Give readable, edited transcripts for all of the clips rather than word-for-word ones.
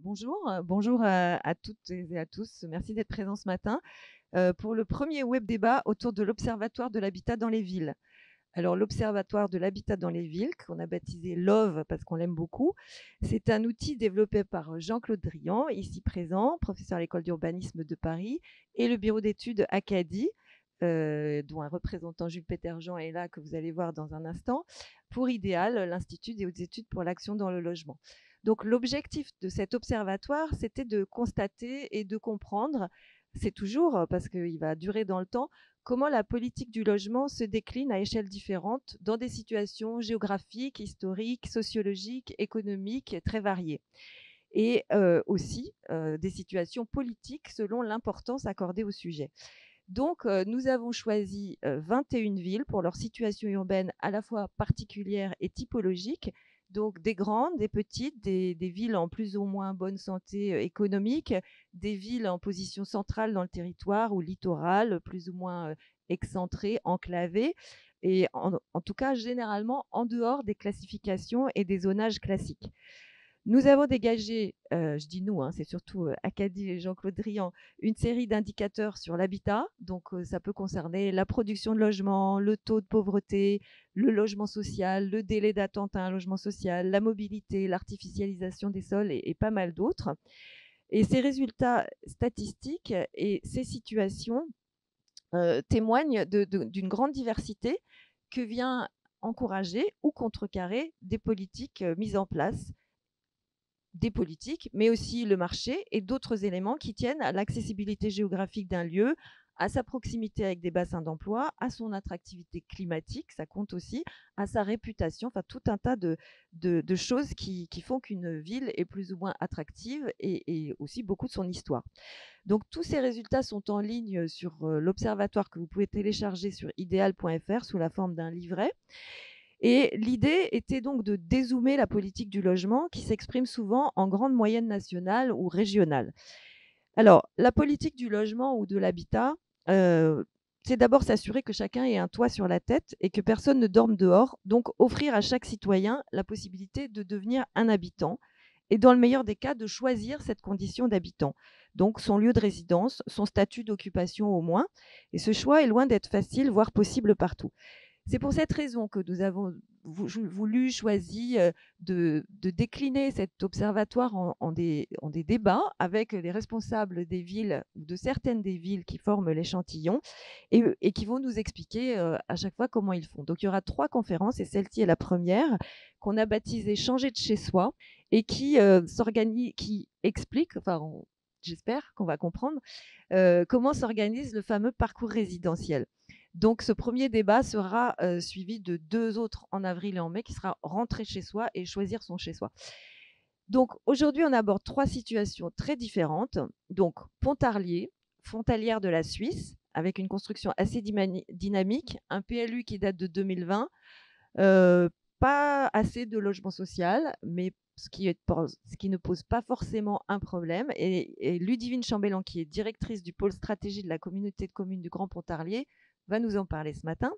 Bonjour à toutes et à tous. Merci d'être présents ce matin pour le premier web débat autour de l'Observatoire de l'habitat dans les villes. Alors, l'Observatoire de l'habitat dans les villes, qu'on a baptisé LOVE parce qu'on l'aime beaucoup, c'est un outil développé par Jean-Claude Drian, ici présent, professeur à l'École d'urbanisme de Paris, et le bureau d'études Acadie, dont un représentant Jules Péterjean est là, que vous allez voir dans un instant, pour IDEAL, l'Institut des hautes études pour l'action dans le logement. Donc, l'objectif de cet observatoire, c'était de constater et de comprendre, c'est toujours, parce qu'il va durer dans le temps, comment la politique du logement se décline à échelles différentes dans des situations géographiques, historiques, sociologiques, économiques très variées. Et aussi des situations politiques selon l'importance accordée au sujet. Donc, nous avons choisi 21 villes pour leur situation urbaine à la fois particulière et typologique. Donc, des grandes, des petites, des villes en plus ou moins bonne santé économique, des villes en position centrale dans le territoire ou littoral, plus ou moins excentrées, enclavées, et en tout cas, généralement en dehors des classifications et des zonages classiques. Nous avons dégagé, je dis nous, c'est surtout Acadie et Jean-Claude Drian, une série d'indicateurs sur l'habitat. Donc, ça peut concerner la production de logements, le taux de pauvreté, le logement social, le délai d'attente à un logement social, la mobilité, l'artificialisation des sols et pas mal d'autres. Et ces résultats statistiques et ces situations témoignent d'une grande diversité que vient encourager ou contrecarrer des politiques mises en place, des politiques, mais aussi le marché et d'autres éléments qui tiennent à l'accessibilité géographique d'un lieu, à sa proximité avec des bassins d'emploi, à son attractivité climatique, ça compte aussi, à sa réputation, enfin tout un tas de choses qui font qu'une ville est plus ou moins attractive et aussi beaucoup de son histoire. Donc tous ces résultats sont en ligne sur l'observatoire que vous pouvez télécharger sur ideal.fr sous la forme d'un livret. Et l'idée était donc de dézoomer la politique du logement qui s'exprime souvent en grande moyenne nationale ou régionale. Alors, la politique du logement ou de l'habitat, c'est d'abord s'assurer que chacun ait un toit sur la tête et que personne ne dorme dehors, donc offrir à chaque citoyen la possibilité de devenir un habitant et dans le meilleur des cas, de choisir cette condition d'habitant, donc son lieu de résidence, son statut d'occupation au moins. Et ce choix est loin d'être facile, voire possible partout. C'est pour cette raison que nous avons choisi de décliner cet observatoire en des débats avec les responsables des villes, ou de certaines des villes qui forment l'échantillon, et qui vont nous expliquer à chaque fois comment ils font. Donc il y aura 3 conférences, et celle-ci est la première, qu'on a baptisée Changer de chez soi, et qui explique, j'espère qu'on va comprendre, comment s'organise le fameux parcours résidentiel. Donc, ce premier débat sera suivi de 2 autres en avril et en mai, qui sera rentrer chez soi et choisir son chez soi. Donc, aujourd'hui, on aborde 3 situations très différentes. Donc, Pontarlier, frontalière de la Suisse, avec une construction assez dynamique, un PLU qui date de 2020, pas assez de logement social, mais ce qui ne pose pas forcément un problème. Et Ludivine Chambellan, qui est directrice du pôle stratégie de la communauté de communes du Grand Pontarlier, va nous en parler ce matin.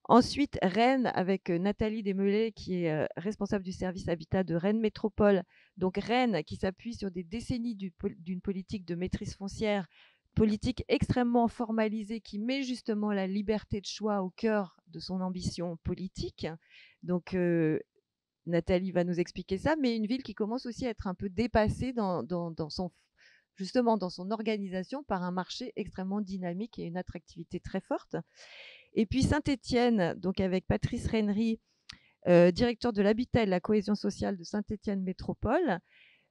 Ensuite, Rennes, avec Nathalie Desmelay, qui est responsable du service habitat de Rennes Métropole. Donc Rennes, qui s'appuie sur des décennies d'une politique de maîtrise foncière, politique extrêmement formalisée, qui met justement la liberté de choix au cœur de son ambition politique. Donc Nathalie va nous expliquer ça, mais une ville qui commence aussi à être un peu dépassée dans son organisation par un marché extrêmement dynamique et une attractivité très forte. Et puis Saint-Étienne, donc avec Patrice Rennery, directeur de l'habitat et de la cohésion sociale de Saint-Étienne Métropole.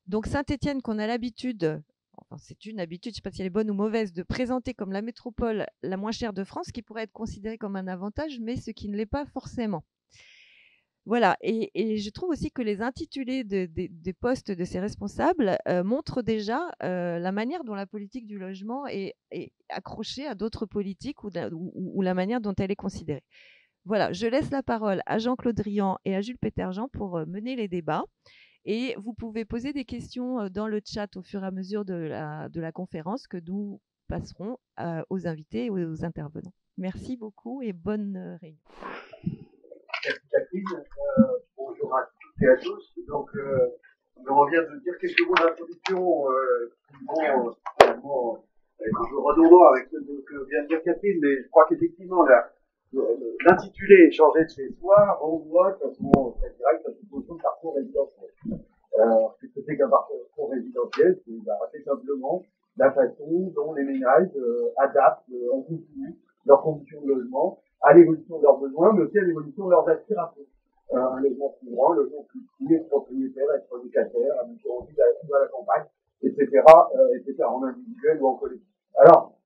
Donc Saint-Étienne, qu'on a l'habitude, c'est une habitude, je ne sais pas si elle est bonne ou mauvaise, de présenter comme la métropole la moins chère de France, qui pourrait être considérée comme un avantage, mais ce qui ne l'est pas forcément. Voilà, et je trouve aussi que les intitulés des postes de ces responsables montrent déjà la manière dont la politique du logement est accrochée à d'autres politiques ou la manière dont elle est considérée. Voilà, je laisse la parole à Jean-Claude Drian et à Jules Péterjean pour mener les débats. Et vous pouvez poser des questions dans le chat au fur et à mesure de la conférence que nous passerons aux invités et aux intervenants. Merci beaucoup et bonne réunion. Merci Catherine. Bonjour à toutes et à tous. Donc, Je reviens de dire quelques mots d'introduction qui vont finalement être un peu redondants avec ce que vient de dire Catherine, mais je crois qu'effectivement l'intitulé changer de chez soi renvoie de façon très directe à cette notion de parcours résidentiel. Qu'est-ce que c'est qu'un parcours résidentiel? C'est assez simplement la façon dont les ménages adaptent en continu leurs conditions de logement à l'évolution de leurs besoins, mais aussi à l'évolution de leurs aspirations. Un logement plus grand, un logement plus petit, être propriétaire, être locataire, habiter en ville ou à la campagne, etc., etc., en individuel ou en collectif. Alors,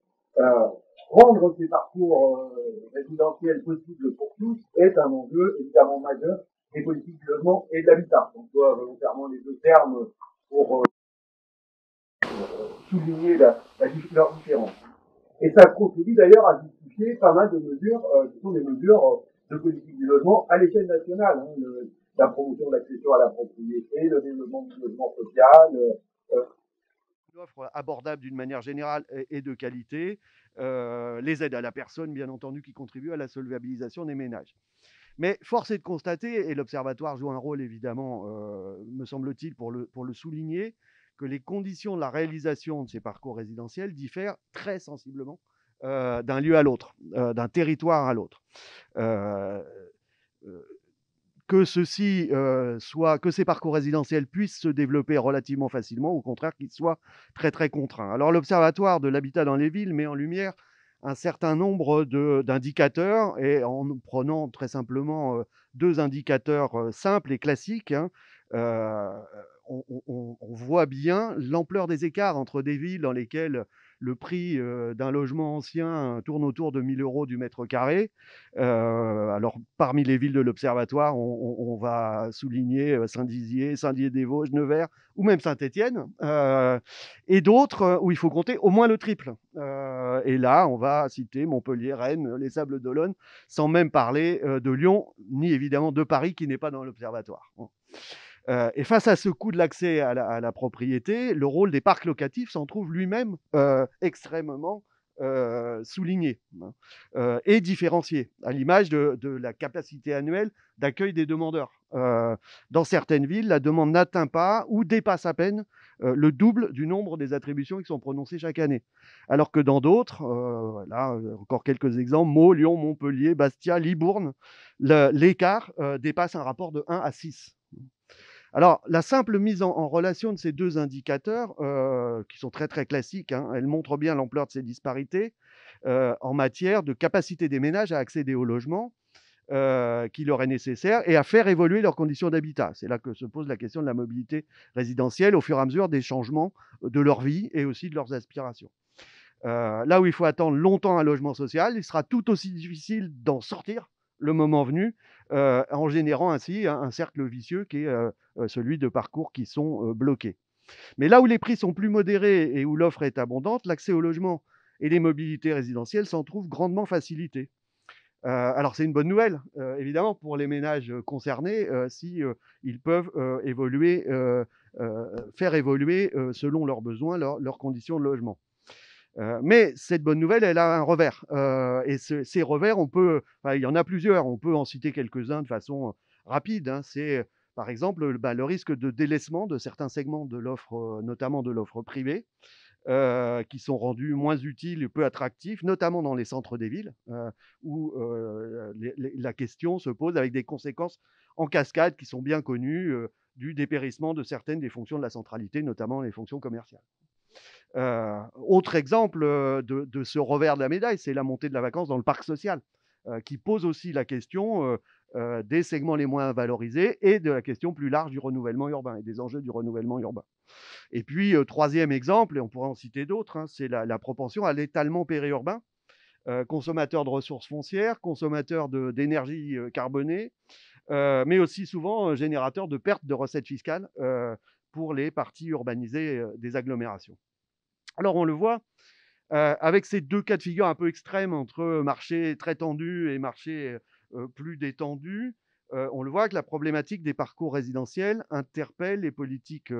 rendre ces parcours résidentiels possibles pour tous est un enjeu évidemment majeur des politiques du logement et de l'habitat. On doit volontairement les deux termes pour souligner leur différence. Et ça contribue d'ailleurs à justifier pas mal de mesures qui sont des mesures de politique du logement à l'échelle nationale. Hein, la promotion de l'accession à la propriété, le développement du logement social. Une offre abordable d'une manière générale et de qualité, les aides à la personne, bien entendu, qui contribuent à la solvabilisation des ménages. Mais force est de constater, et l'Observatoire joue un rôle évidemment, me semble-t-il, pour le souligner, que les conditions de la réalisation de ces parcours résidentiels diffèrent très sensiblement d'un lieu à l'autre, d'un territoire à l'autre. Que ces parcours résidentiels puissent se développer relativement facilement, ou au contraire qu'ils soient très très contraints. Alors l'Observatoire de l'habitat dans les villes met en lumière un certain nombre d'indicateurs, et en prenant très simplement deux indicateurs simples et classiques, hein, euh, on voit bien l'ampleur des écarts entre des villes dans lesquelles le prix d'un logement ancien tourne autour de 1 000 € du mètre carré. Alors, parmi les villes de l'Observatoire, on va souligner Saint-Dizier, Saint-Dié-des-Vosges, Nevers ou même Saint-Étienne, et d'autres où il faut compter au moins le triple. Et là, on va citer Montpellier, Rennes, les Sables d'Olonne, sans même parler de Lyon, ni évidemment de Paris qui n'est pas dans l'Observatoire. Et face à ce coût de l'accès à la propriété, le rôle des parcs locatifs s'en trouve lui-même extrêmement souligné, et différencié, à l'image de la capacité annuelle d'accueil des demandeurs. Dans certaines villes, la demande n'atteint pas ou dépasse à peine le double du nombre des attributions qui sont prononcées chaque année. Alors que dans d'autres, là encore quelques exemples, Meaux, Lyon, Montpellier, Bastia, Libourne, l'écart dépasse un rapport de 1 à 6. Alors, la simple mise en relation de ces deux indicateurs, qui sont très très classiques, hein, elle montre bien l'ampleur de ces disparités en matière de capacité des ménages à accéder au logement qui leur est nécessaire et à faire évoluer leurs conditions d'habitat. C'est là que se pose la question de la mobilité résidentielle au fur et à mesure des changements de leur vie et aussi de leurs aspirations. Là où il faut attendre longtemps un logement social, il sera tout aussi difficile d'en sortir le moment venu, en générant ainsi un cercle vicieux qui est celui de parcours qui sont bloqués. Mais là où les prix sont plus modérés et où l'offre est abondante, l'accès au logement et les mobilités résidentielles s'en trouvent grandement facilités. Alors c'est une bonne nouvelle, évidemment, pour les ménages concernés, si ils peuvent faire évoluer selon leurs besoins, leurs conditions de logement. Mais cette bonne nouvelle, elle a un revers. Et ces revers, il y en a plusieurs. On peut en citer quelques-uns de façon rapide, hein. C'est par exemple le risque de délaissement de certains segments de l'offre, notamment de l'offre privée, qui sont rendus moins utiles et peu attractifs, notamment dans les centres des villes, où la question se pose avec des conséquences en cascade qui sont bien connues, du dépérissement de certaines des fonctions de la centralité, notamment les fonctions commerciales. Autre exemple de ce revers de la médaille, c'est la montée de la vacance dans le parc social, qui pose aussi la question des segments les moins valorisés et de la question plus large du renouvellement urbain et des enjeux du renouvellement urbain. Et puis, troisième exemple, et on pourrait en citer d'autres, hein, c'est la propension à l'étalement périurbain, consommateur de ressources foncières, consommateur d'énergie carbonée, mais aussi souvent générateur de pertes de recettes fiscales pour les parties urbanisées des agglomérations. Alors on le voit, avec ces deux cas de figure un peu extrêmes entre marché très tendu et marché plus détendu, on le voit que la problématique des parcours résidentiels interpelle les politiques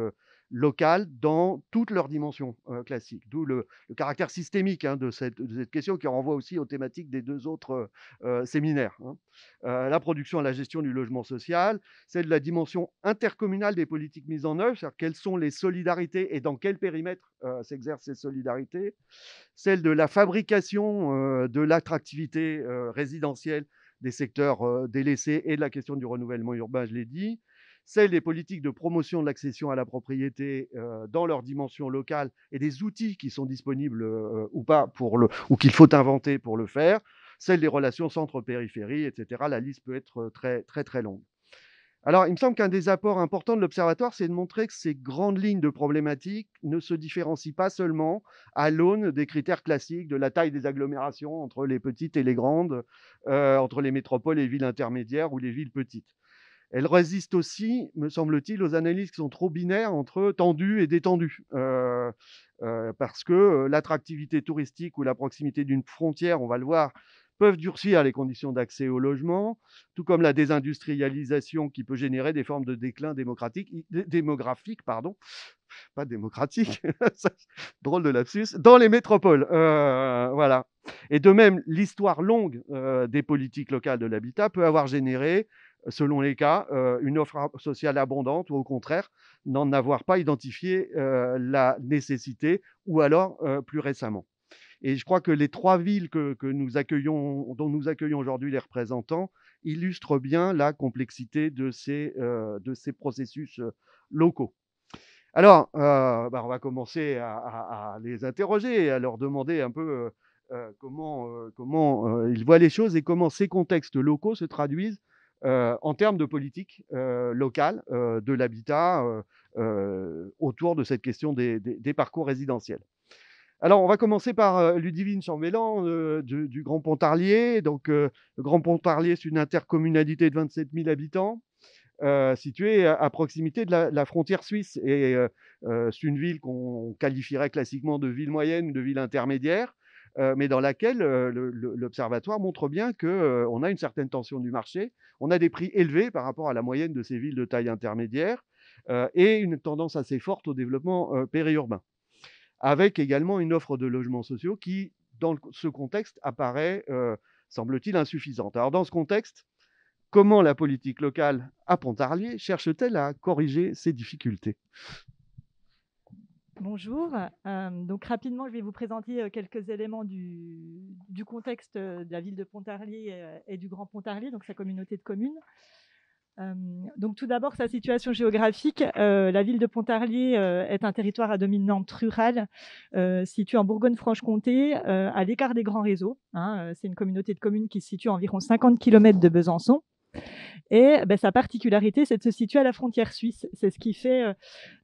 locales dans toutes leurs dimensions classiques, d'où le caractère systémique de cette question qui renvoie aussi aux thématiques des deux autres séminaires. La production et la gestion du logement social, c'est de la dimension intercommunale des politiques mises en œuvre, c'est-à-dire quelles sont les solidarités et dans quel périmètre s'exercent ces solidarités, celle de la fabrication de l'attractivité résidentielle des secteurs délaissés et de la question du renouvellement urbain, je l'ai dit, celle des politiques de promotion de l'accession à la propriété dans leur dimension locale et des outils qui sont disponibles ou pas ou qu'il faut inventer pour le faire, celle des relations centre-périphérie, etc. La liste peut être très, très, très longue. Alors, il me semble qu'un des apports importants de l'Observatoire, c'est de montrer que ces grandes lignes de problématiques ne se différencient pas seulement à l'aune des critères classiques de la taille des agglomérations entre les petites et les grandes, entre les métropoles et les villes intermédiaires ou les villes petites. Elles résistent aussi, me semble-t-il, aux analyses qui sont trop binaires entre tendu et détendu. Parce que l'attractivité touristique ou la proximité d'une frontière, on va le voir, peuvent durcir les conditions d'accès au logement, tout comme la désindustrialisation qui peut générer des formes de déclin démographique, pas démocratique, drôle de lapsus, dans les métropoles. Voilà. Et de même, l'histoire longue des politiques locales de l'habitat peut avoir généré, selon les cas, une offre sociale abondante ou au contraire, n'en avoir pas identifié la nécessité ou alors plus récemment. Et je crois que les 3 villes dont nous accueillons aujourd'hui les représentants illustrent bien la complexité de ces processus locaux. Alors, on va commencer à les interroger et à leur demander un peu comment ils voient les choses et comment ces contextes locaux se traduisent en termes de politique locale de l'habitat autour de cette question des parcours résidentiels. Alors, on va commencer par Ludivine Chambellan du Grand Pontarlier. Donc, le Grand Pontarlier, c'est une intercommunalité de 27 000 habitants située à proximité de la frontière suisse. Et c'est une ville qu'on qualifierait classiquement de ville moyenne ou de ville intermédiaire, mais dans laquelle l'Observatoire montre bien qu'on a une certaine tension du marché, on a des prix élevés par rapport à la moyenne de ces villes de taille intermédiaire et une tendance assez forte au développement périurbain, avec également une offre de logements sociaux qui, dans ce contexte, apparaît, semble-t-il, insuffisante. Alors, dans ce contexte, comment la politique locale à Pontarlier cherche-t-elle à corriger ces difficultés ? Bonjour. Donc rapidement, je vais vous présenter quelques éléments du contexte de la ville de Pontarlier et du Grand Pontarlier, donc sa communauté de communes. Donc tout d'abord, sa situation géographique. La ville de Pontarlier est un territoire à dominante rurale situé en Bourgogne-Franche-Comté, à l'écart des grands réseaux. C'est une communauté de communes qui se situe à environ 50 km de Besançon. Et sa particularité, c'est de se situer à la frontière suisse. C'est ce qui fait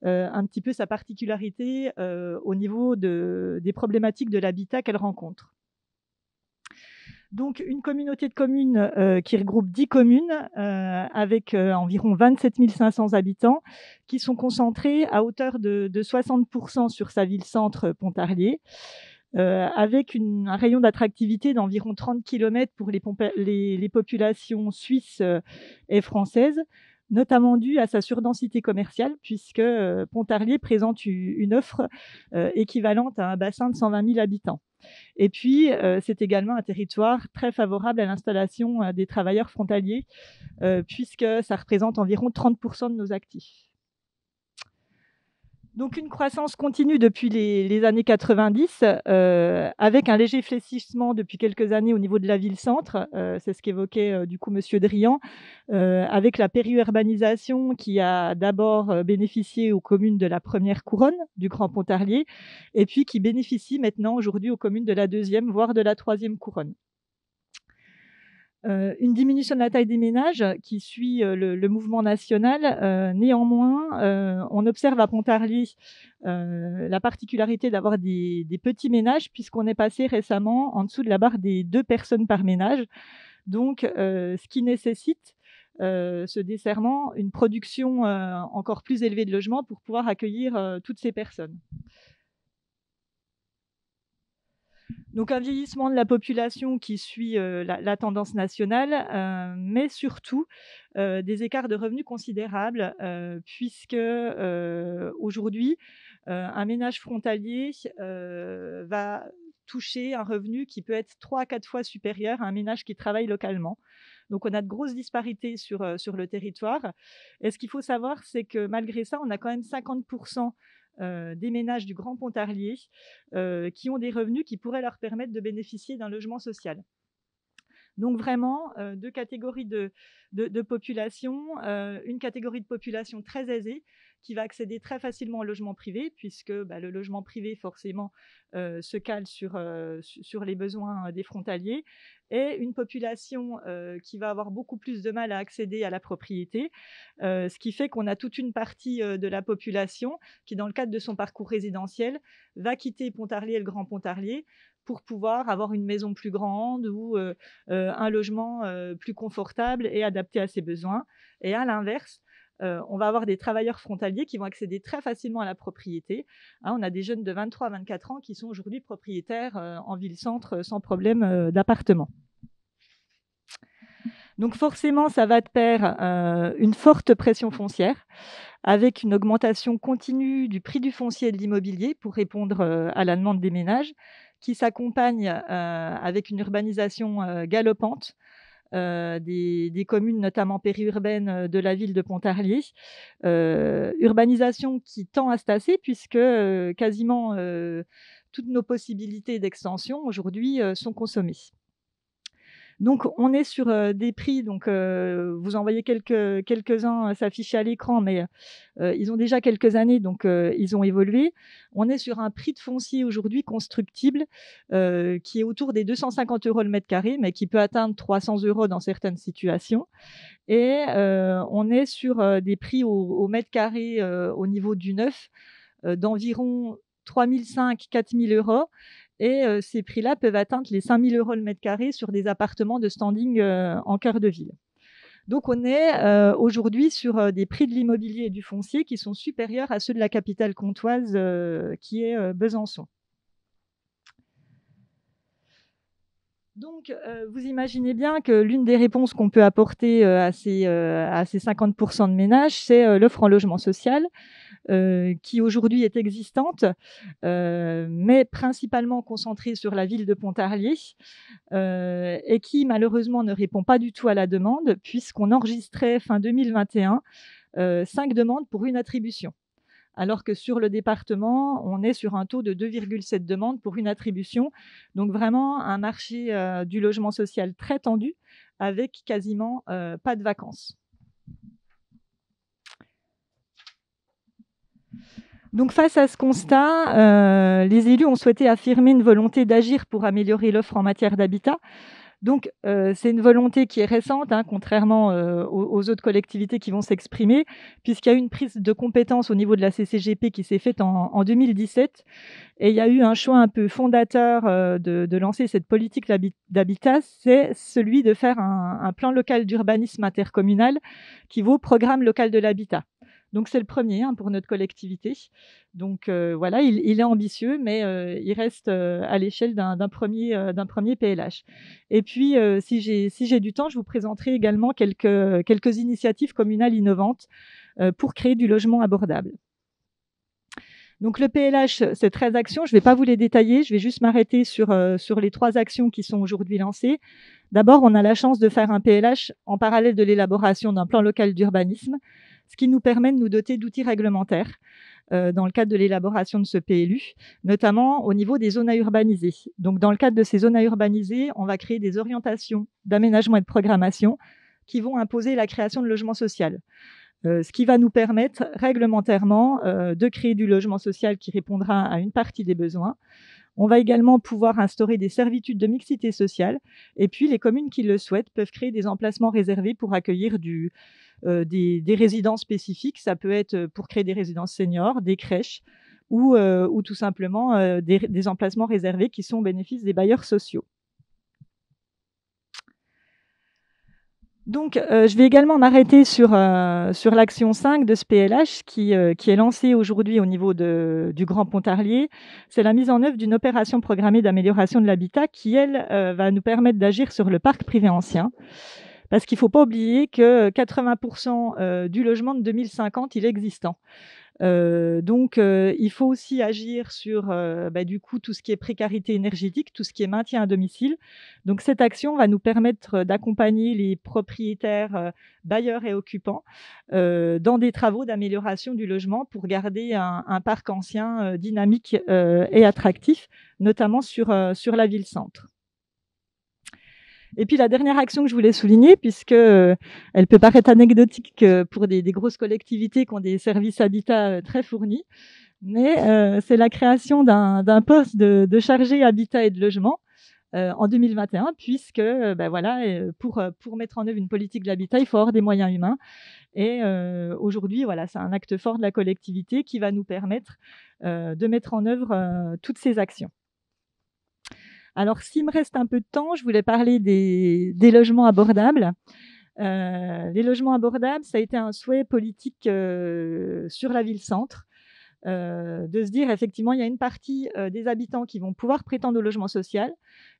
un petit peu sa particularité au niveau des problématiques de l'habitat qu'elle rencontre. Donc, une communauté de communes qui regroupe 10 communes avec environ 27 500 habitants qui sont concentrés à hauteur de 60% sur sa ville-centre Pontarlier, avec un rayon d'attractivité d'environ 30 km pour les populations suisses et françaises, notamment due à sa surdensité commerciale, puisque Pontarlier présente une offre équivalente à un bassin de 120 000 habitants. Et puis, c'est également un territoire très favorable à l'installation des travailleurs frontaliers, puisque ça représente environ 30% de nos actifs. Donc, une croissance continue depuis les années 90, avec un léger fléchissement depuis quelques années au niveau de la ville-centre. C'est ce qu'évoquait du coup Monsieur Drian, avec la périurbanisation qui a d'abord bénéficié aux communes de la première couronne du Grand Pontarlier, et puis qui bénéficie maintenant aujourd'hui aux communes de la deuxième, voire de la troisième couronne. Une diminution de la taille des ménages qui suit le mouvement national. Néanmoins, on observe à Pontarlier la particularité d'avoir des petits ménages, puisqu'on est passé récemment en dessous de la barre des 2 personnes par ménage. Donc, ce qui nécessite ce desserrement, une production encore plus élevée de logements pour pouvoir accueillir toutes ces personnes. Donc un vieillissement de la population qui suit la tendance nationale, mais surtout des écarts de revenus considérables, puisque aujourd'hui, un ménage frontalier va toucher un revenu qui peut être 3 à 4 fois supérieur à un ménage qui travaille localement. Donc on a de grosses disparités sur le territoire. Et ce qu'il faut savoir, c'est que malgré ça, on a quand même 50% des ménages du Grand Pontarlier qui ont des revenus qui pourraient leur permettre de bénéficier d'un logement social. Donc vraiment, deux catégories de population. Une catégorie de population très aisée qui va accéder très facilement au logement privé, puisque le logement privé, forcément, se cale sur les besoins des frontaliers. Et une population qui va avoir beaucoup plus de mal à accéder à la propriété, ce qui fait qu'on a toute une partie de la population qui, dans le cadre de son parcours résidentiel, va quitter Pontarlier et le Grand Pontarlier pour pouvoir avoir une maison plus grande ou un logement plus confortable et adapté à ses besoins. Et à l'inverse, on va avoir des travailleurs frontaliers qui vont accéder très facilement à la propriété. On a des jeunes de 23 à 24 ans qui sont aujourd'hui propriétaires en ville-centre sans problème d'appartement. Donc forcément, ça va de pair une forte pression foncière avec une augmentation continue du prix du foncier et de l'immobilier pour répondre à la demande des ménages, qui s'accompagne avec une urbanisation galopante des communes, notamment périurbaines de la ville de Pontarlier. Urbanisation qui tend à se tasser puisque quasiment toutes nos possibilités d'extension aujourd'hui sont consommées. Donc, on est sur des prix, donc vous en voyez quelques-uns s'afficher à l'écran, mais ils ont déjà quelques années, donc ils ont évolué. On est sur un prix de foncier aujourd'hui constructible qui est autour des 250 € le mètre carré, mais qui peut atteindre 300 € dans certaines situations. Et on est sur des prix au mètre carré au niveau du neuf d'environ 3 500 à 4 000 €. Et ces prix-là peuvent atteindre les 5 000 € le mètre carré sur des appartements de standing en cœur de ville. Donc on est aujourd'hui sur des prix de l'immobilier et du foncier qui sont supérieurs à ceux de la capitale comtoise qui est Besançon. Donc, vous imaginez bien que l'une des réponses qu'on peut apporter à ces 50% de ménages, c'est l'offre en logement social, qui aujourd'hui est existante, mais principalement concentrée sur la ville de Pontarlier, et qui malheureusement ne répond pas du tout à la demande, puisqu'on enregistrait fin 2021 5 demandes pour une attribution. Alors que sur le département, on est sur un taux de 2,7 demandes pour une attribution. Donc vraiment un marché du logement social très tendu, avec quasiment pas de vacances. Donc face à ce constat, les élus ont souhaité affirmer une volonté d'agir pour améliorer l'offre en matière d'habitat. Donc, c'est une volonté qui est récente, contrairement aux autres collectivités qui vont s'exprimer, puisqu'il y a eu une prise de compétence au niveau de la CCGP qui s'est faite en 2017. Et il y a eu un choix un peu fondateur de lancer cette politique d'habitat, c'est celui de faire un plan local d'urbanisme intercommunal qui vaut programme local de l'habitat. Donc, c'est le premier pour notre collectivité. Donc, voilà, il est ambitieux, mais il reste à l'échelle d'un premier PLH. Et puis, si j'ai du temps, je vous présenterai également quelques initiatives communales innovantes pour créer du logement abordable. Donc, le PLH, c'est 13 actions. Je ne vais pas vous les détailler. Je vais juste m'arrêter sur les 3 actions qui sont aujourd'hui lancées. D'abord, on a la chance de faire un PLH en parallèle de l'élaboration d'un plan local d'urbanisme, ce qui nous permet de nous doter d'outils réglementaires dans le cadre de l'élaboration de ce PLU, notamment au niveau des zones à urbaniser. Donc, dans le cadre de ces zones à urbaniser, on va créer des orientations d'aménagement et de programmation qui vont imposer la création de logements sociaux. Ce qui va nous permettre réglementairement de créer du logement social qui répondra à une partie des besoins. On va également pouvoir instaurer des servitudes de mixité sociale. Et puis, les communes qui le souhaitent peuvent créer des emplacements réservés pour accueillir des résidences spécifiques. Ça peut être pour créer des résidences seniors, des crèches ou tout simplement des emplacements réservés qui sont au bénéfice des bailleurs sociaux. Donc, je vais également m'arrêter sur l'action 5 de ce PLH qui est lancée aujourd'hui au niveau du Grand Pontarlier. C'est la mise en œuvre d'une opération programmée d'amélioration de l'habitat qui, elle, va nous permettre d'agir sur le parc privé ancien. Parce qu'il ne faut pas oublier que 80% du logement de 2050, il est existant. Donc, il faut aussi agir sur du coup tout ce qui est précarité énergétique, tout ce qui est maintien à domicile. Donc, cette action va nous permettre d'accompagner les propriétaires, bailleurs et occupants dans des travaux d'amélioration du logement pour garder un parc ancien dynamique et attractif, notamment sur la ville-centre. Et puis la dernière action que je voulais souligner, puisque elle peut paraître anecdotique pour des grosses collectivités qui ont des services habitat très fournis, mais c'est la création d'un poste de chargé habitat et de logement en 2021, puisque pour mettre en œuvre une politique de l'habitat, il faut avoir des moyens humains. Et aujourd'hui, voilà, c'est un acte fort de la collectivité qui va nous permettre de mettre en œuvre toutes ces actions. Alors, s'il me reste un peu de temps, je voulais parler des logements abordables. Les logements abordables, ça a été un souhait politique sur la ville-centre, de se dire, effectivement, il y a une partie des habitants qui vont pouvoir prétendre au logement social.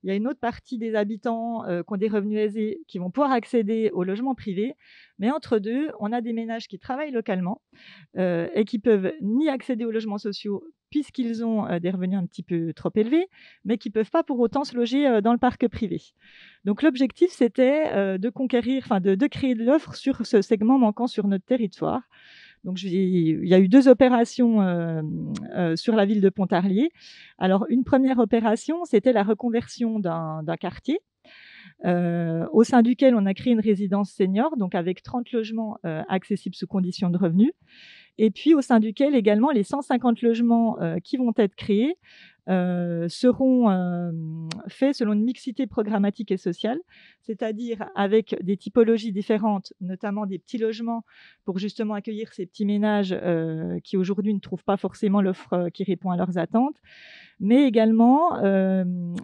Il y a une autre partie des habitants qui ont des revenus aisés qui vont pouvoir accéder au logement privé. Mais entre deux, on a des ménages qui travaillent localement et qui peuvent ni accéder aux logements sociaux puisqu'ils ont des revenus un petit peu trop élevés, mais qui ne peuvent pas pour autant se loger dans le parc privé. Donc l'objectif, c'était de conquérir, de créer de l'offre sur ce segment manquant sur notre territoire. Donc, il y a eu 2 opérations sur la ville de Pontarlier. Alors, une première opération, c'était la reconversion d'un quartier, au sein duquel on a créé une résidence senior, donc avec 30 logements accessibles sous conditions de revenus. Et puis, au sein duquel également, les 150 logements qui vont être créés seront faits selon une mixité programmatique et sociale, c'est-à-dire avec des typologies différentes, notamment des petits logements pour justement accueillir ces petits ménages qui aujourd'hui ne trouvent pas forcément l'offre qui répond à leurs attentes, mais également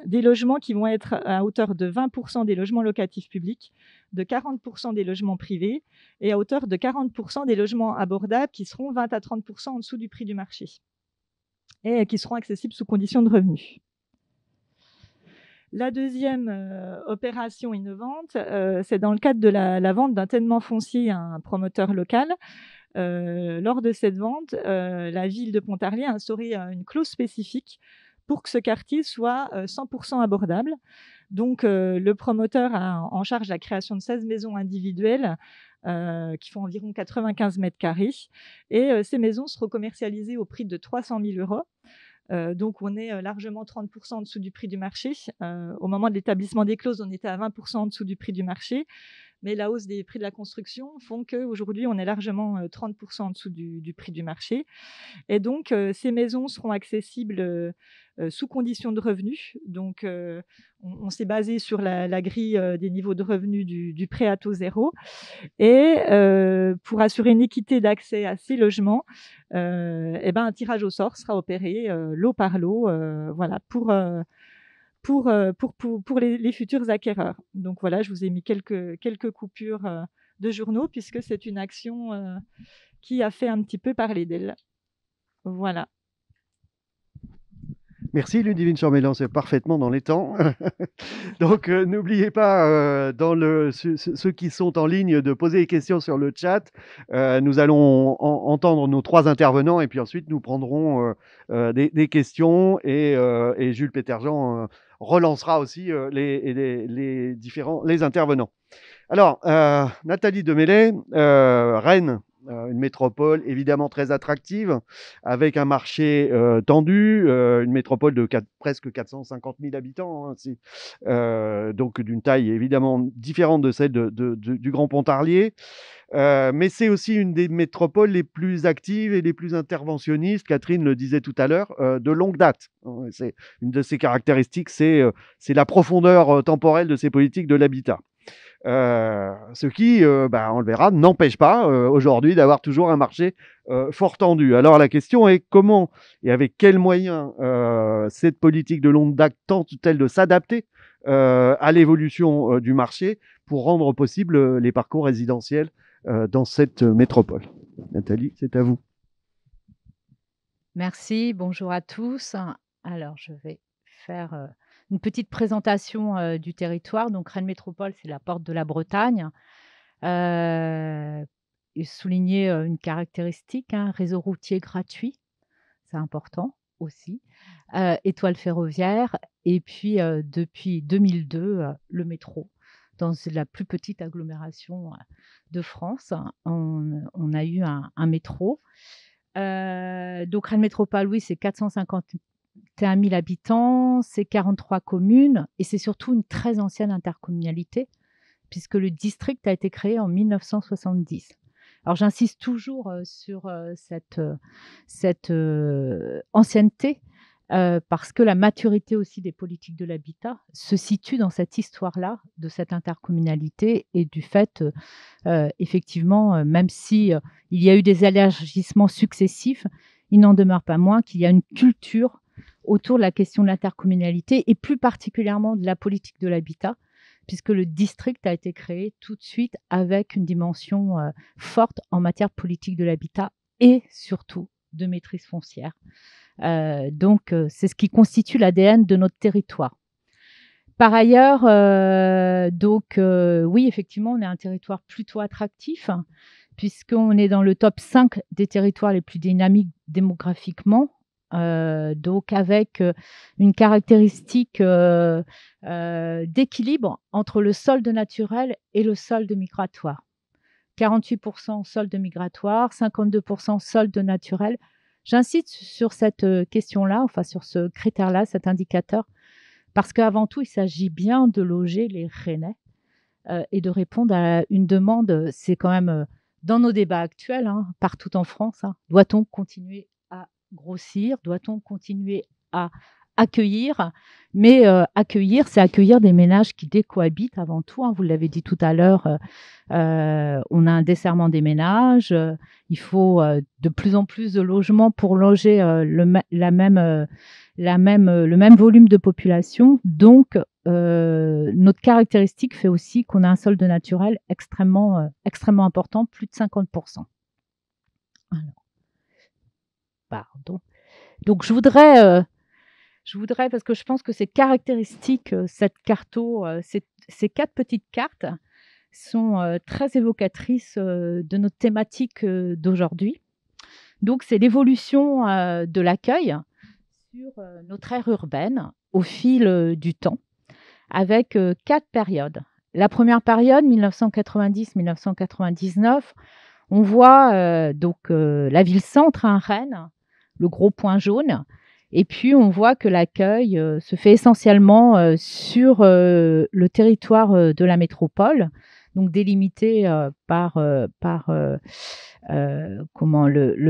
des logements qui vont être à hauteur de 20% des logements locatifs publics, de 40% des logements privés et à hauteur de 40% des logements abordables qui seront 20 à 30% en dessous du prix du marché et qui seront accessibles sous conditions de revenus. La deuxième opération innovante, c'est dans le cadre de la vente d'un tenement foncier à un promoteur local. Lors de cette vente, la ville de Pontarlier a instauré une clause spécifique pour que ce quartier soit 100% abordable. Donc, le promoteur a en charge la création de 16 maisons individuelles qui font environ 95 mètres carrés. Et ces maisons seront commercialisées au prix de 300 000 €. Donc, on est largement 30% en dessous du prix du marché. Au moment de l'établissement des clauses, on était à 20% en dessous du prix du marché. Mais la hausse des prix de la construction font qu'aujourd'hui, on est largement 30% en dessous du prix du marché. Et donc, ces maisons seront accessibles sous conditions de revenus. Donc, on s'est basé sur la grille des niveaux de revenus du prêt à taux zéro. Et pour assurer une équité d'accès à ces logements, un tirage au sort sera opéré lot par lot, voilà, pour les futurs acquéreurs. Donc voilà, je vous ai mis quelques coupures de journaux puisque c'est une action qui a fait un petit peu parler d'elle. Voilà. Merci Ludivine Chambellan, c'est parfaitement dans les temps. Donc n'oubliez pas, ceux qui sont en ligne, de poser des questions sur le chat. Nous allons entendre nos 3 intervenants et puis ensuite nous prendrons des questions et Jules Péterjean relancera aussi les intervenants. Alors, Nathalie Demélay, Rennes, une métropole évidemment très attractive, avec un marché tendu, une métropole de presque 450 000 habitants, hein, donc d'une taille évidemment différente de celle du Grand Pontarlier. Mais c'est aussi une des métropoles les plus actives et les plus interventionnistes, Catherine le disait tout à l'heure, de longue date. C'est une de ses caractéristiques, c'est la profondeur temporelle de ses politiques de l'habitat. Ce qui, on le verra, n'empêche pas aujourd'hui d'avoir toujours un marché fort tendu. Alors la question est comment et avec quels moyens cette politique de longue date tente-t-elle de s'adapter à l'évolution du marché pour rendre possible les parcours résidentiels dans cette métropole. Nathalie, c'est à vous. Merci, bonjour à tous. Alors, je vais faire une petite présentation du territoire. Donc, Rennes Métropole, c'est la porte de la Bretagne. Et souligner une caractéristique, réseau routier gratuit, c'est important aussi. Étoile ferroviaire. Et puis, depuis 2002, le métro. Dans la plus petite agglomération de France, on a eu un métro. Donc, Rennes Métropole, oui, c'est 451 000 habitants, c'est 43 communes et c'est surtout une très ancienne intercommunalité puisque le district a été créé en 1970. Alors, j'insiste toujours sur cette ancienneté parce que la maturité aussi des politiques de l'habitat se situe dans cette histoire-là de cette intercommunalité et du fait, effectivement, même si il y a eu des élargissements successifs, il n'en demeure pas moins qu'il y a une culture autour de la question de l'intercommunalité et plus particulièrement de la politique de l'habitat, puisque le district a été créé tout de suite avec une dimension forte en matière de politique de l'habitat et surtout de maîtrise foncière. Donc, c'est ce qui constitue l'ADN de notre territoire. Par ailleurs, oui, effectivement, on est un territoire plutôt attractif, puisqu'on est dans le top 5 des territoires les plus dynamiques démographiquement, donc avec une caractéristique d'équilibre entre le solde naturel et le solde migratoire. 48% solde migratoire, 52% solde naturel. J'insiste sur cette question-là, enfin sur ce critère-là, cet indicateur, parce qu'avant tout, il s'agit bien de loger les Rennais et de répondre à une demande. C'est quand même dans nos débats actuels, partout en France, doit-on continuer à grossir? Doit-on continuer à accueillir? Mais accueillir, c'est accueillir des ménages qui décohabitent avant tout. Vous l'avez dit tout à l'heure, on a un desserrement des ménages. Il faut de plus en plus de logements pour loger le même volume de population. Donc, notre caractéristique fait aussi qu'on a un solde naturel extrêmement important, plus de 50%. Alors, pardon. Donc, je voudrais, parce que je pense que c'est caractéristique, cette carto, ces 4 petites cartes sont très évocatrices de notre thématique d'aujourd'hui. Donc, c'est l'évolution de l'accueil sur notre aire urbaine au fil du temps, avec 4 périodes. La première période, 1990-1999, on voit la ville-centre, Rennes, le gros point jaune. Et puis, on voit que l'accueil se fait essentiellement sur le territoire de la métropole, donc délimité par le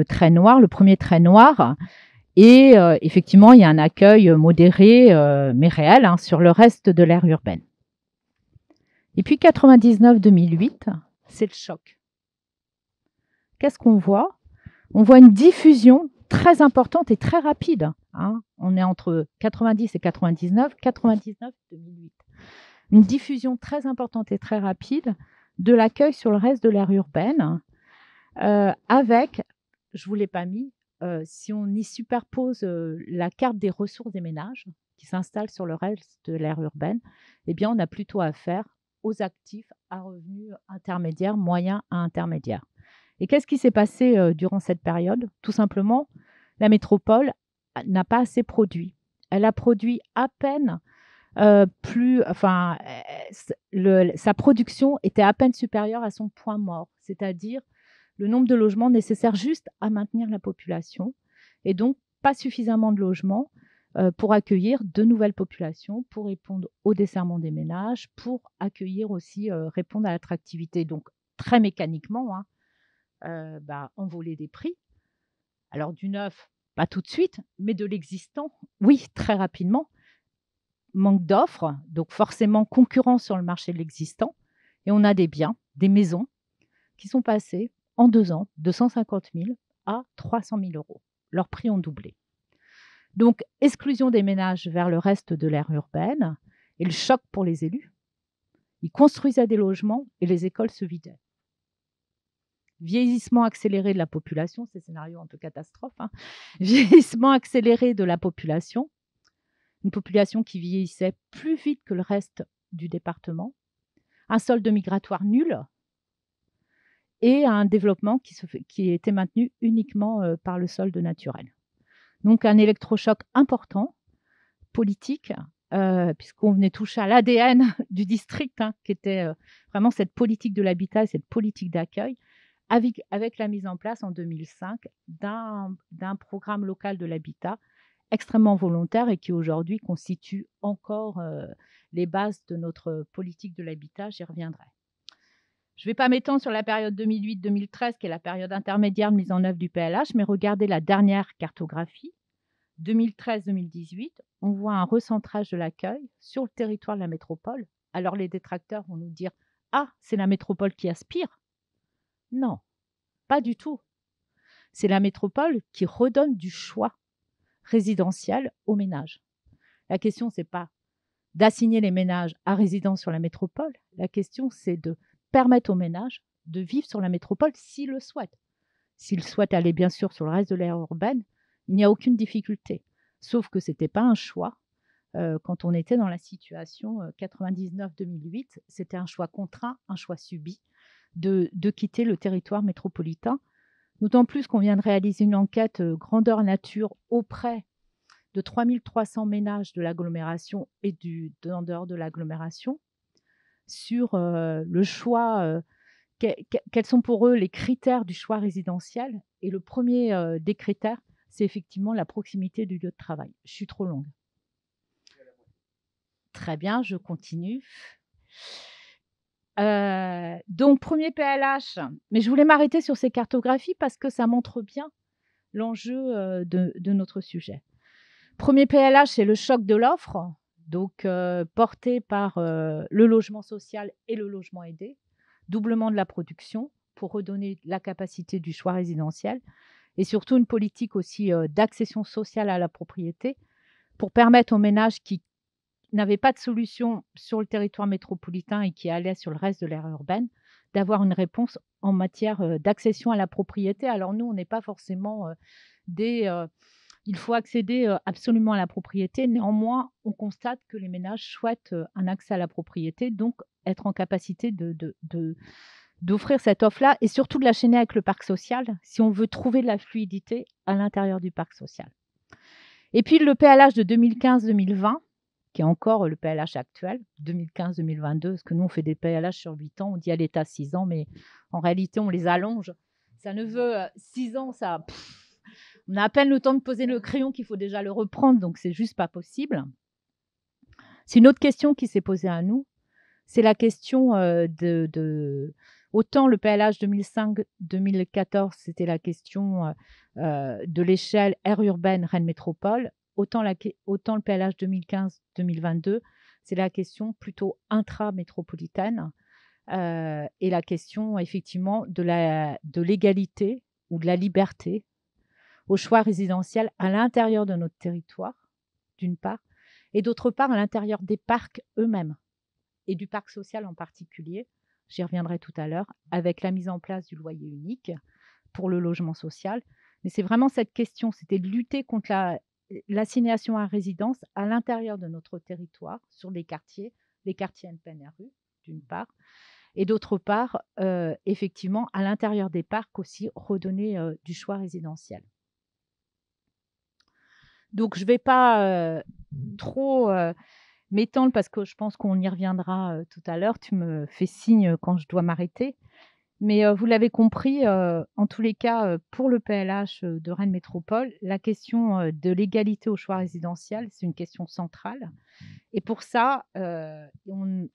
trait noir, le premier trait noir. Et effectivement, il y a un accueil modéré, mais réel, sur le reste de l'aire urbaine. Et puis, 99-2008, c'est le choc. Qu'est-ce qu'on voit? On voit une diffusion très importante et très rapide. On est entre 90 et 99, 99-2008. Une diffusion très importante et très rapide de l'accueil sur le reste de l'aire urbaine, avec, je ne vous l'ai pas mis, si on y superpose la carte des ressources des ménages qui s'installent sur le reste de l'aire urbaine, eh bien, on a plutôt affaire aux actifs à revenus intermédiaires, moyens à intermédiaires. Et qu'est-ce qui s'est passé durant cette période? Tout simplement, la métropole n'a pas assez produit. Elle a produit à peine sa production était à peine supérieure à son point mort, c'est-à-dire le nombre de logements nécessaires juste à maintenir la population, et donc pas suffisamment de logements pour accueillir de nouvelles populations, pour répondre au desserrement des ménages, pour accueillir aussi, répondre à l'attractivité. Donc très mécaniquement, envoler des prix. Alors du neuf, pas tout de suite, mais de l'existant, oui, très rapidement. Manque d'offres, donc forcément concurrence sur le marché de l'existant. Et on a des biens, des maisons, qui sont passées en 2 ans de 150 000 à 300 000 euros. Leurs prix ont doublé. Donc, exclusion des ménages vers le reste de l'aire urbaine Et le choc pour les élus, ils construisaient des logements et les écoles se vidaient. Vieillissement accéléré de la population, c'est scénario un peu catastrophe, hein. Vieillissement accéléré de la population, une population qui vieillissait plus vite que le reste du département, un solde migratoire nul et un développement qui était maintenu uniquement par le solde naturel. Donc un électrochoc important, politique, puisqu'on venait toucher à l'ADN du district, hein, qui était vraiment cette politique de l'habitat et cette politique d'accueil, avec la mise en place en 2005 d'un programme local de l'habitat extrêmement volontaire et qui aujourd'hui constitue encore les bases de notre politique de l'habitat. J'y reviendrai. Je ne vais pas m'étendre sur la période 2008-2013, qui est la période intermédiaire de mise en œuvre du PLH, mais regardez la dernière cartographie, 2013-2018, on voit un recentrage de l'accueil sur le territoire de la métropole. Alors les détracteurs vont nous dire « Ah, c'est la métropole qui aspire ». Non, pas du tout. C'est la métropole qui redonne du choix résidentiel aux ménages. La question, ce n'est pas d'assigner les ménages à résidence sur la métropole. La question, c'est de permettre aux ménages de vivre sur la métropole s'ils le souhaitent. S'ils souhaitent aller, bien sûr, sur le reste de l'aire urbaine, il n'y a aucune difficulté. Sauf que ce n'était pas un choix. Quand on était dans la situation 99-2008, c'était un choix contraint, un choix subi de quitter le territoire métropolitain. D'autant plus qu'on vient de réaliser une enquête grandeur nature auprès de 3300 ménages de l'agglomération et en dehors de l'agglomération sur le choix, quels sont pour eux les critères du choix résidentiel. Et le premier des critères, c'est effectivement la proximité du lieu de travail. Je suis trop longue. Très bien, je continue. Donc, premier PLH, mais je voulais m'arrêter sur ces cartographies parce que ça montre bien l'enjeu de notre sujet. Premier PLH, c'est le choc de l'offre, donc porté par le logement social et le logement aidé, doublement de la production pour redonner la capacité du choix résidentiel et surtout une politique aussi d'accession sociale à la propriété pour permettre aux ménages qui n'avaient pas de solution sur le territoire métropolitain et qui allaient sur le reste de l'aire urbaine, d'avoir une réponse en matière d'accession à la propriété. Alors nous, on n'est pas forcément il faut accéder absolument à la propriété. Néanmoins, on constate que les ménages souhaitent un accès à la propriété, donc être en capacité d'offrir cette offre-là et surtout de la chaîner avec le parc social si on veut trouver de la fluidité à l'intérieur du parc social. Et puis le PLH de 2015-2020, qui est encore le PLH actuel, 2015-2022, parce que nous, on fait des PLH sur 8 ans, on dit à l'État 6 ans, mais en réalité, on les allonge. Ça ne veut 6 ans, ça... on a à peine le temps de poser le crayon qu'il faut déjà le reprendre, donc c'est juste pas possible. C'est une autre question qui s'est posée à nous, c'est la question autant le PLH 2005-2014, c'était la question de l'échelle aire urbaine Rennes Métropole, autant le PLH 2015-2022, c'est la question plutôt intra-métropolitaine et la question effectivement de l'égalité ou de la liberté au choix résidentiel à l'intérieur de notre territoire, d'une part, et d'autre part à l'intérieur des parcs eux-mêmes et du parc social en particulier. J'y reviendrai tout à l'heure, avec la mise en place du loyer unique pour le logement social. Mais c'est vraiment cette question, c'était de lutter contre l'assignation à résidence à l'intérieur de notre territoire, sur les quartiers NPNRU, d'une part, et d'autre part, effectivement, à l'intérieur des parcs aussi, redonner du choix résidentiel. Donc, je ne vais pas trop m'étendre parce que je pense qu'on y reviendra tout à l'heure. Tu me fais signe quand je dois m'arrêter. Mais vous l'avez compris, en tous les cas, pour le PLH de Rennes Métropole, la question de l'égalité au choix résidentiel, c'est une question centrale. Et pour ça, on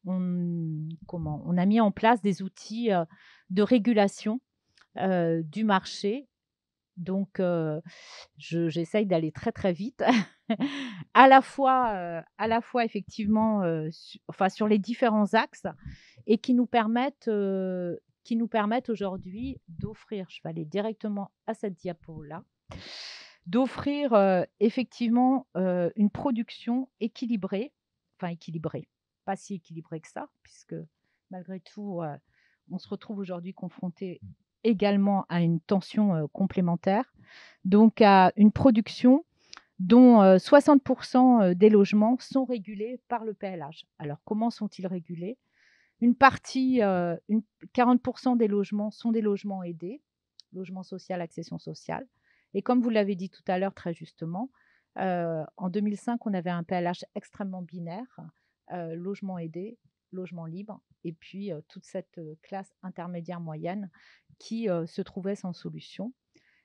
a mis en place des outils de régulation du marché. Donc, j'essaye d'aller très, très vite, à la fois effectivement, sur les différents axes et qui nous permettent aujourd'hui d'offrir, je vais aller directement à cette diapo-là, d'offrir effectivement une production équilibrée équilibré. Pas si équilibré que ça, puisque malgré tout, on se retrouve aujourd'hui confronté également à une tension complémentaire, donc à une production dont 60% des logements sont régulés par le PLH. Alors, comment sont-ils régulés? Une partie, 40% des logements sont des logements aidés, logement social, accession sociale. Et comme vous l'avez dit tout à l'heure très justement, en 2005, on avait un PLH extrêmement binaire, logement aidé, logement libre, et puis toute cette classe intermédiaire moyenne qui se trouvait sans solution.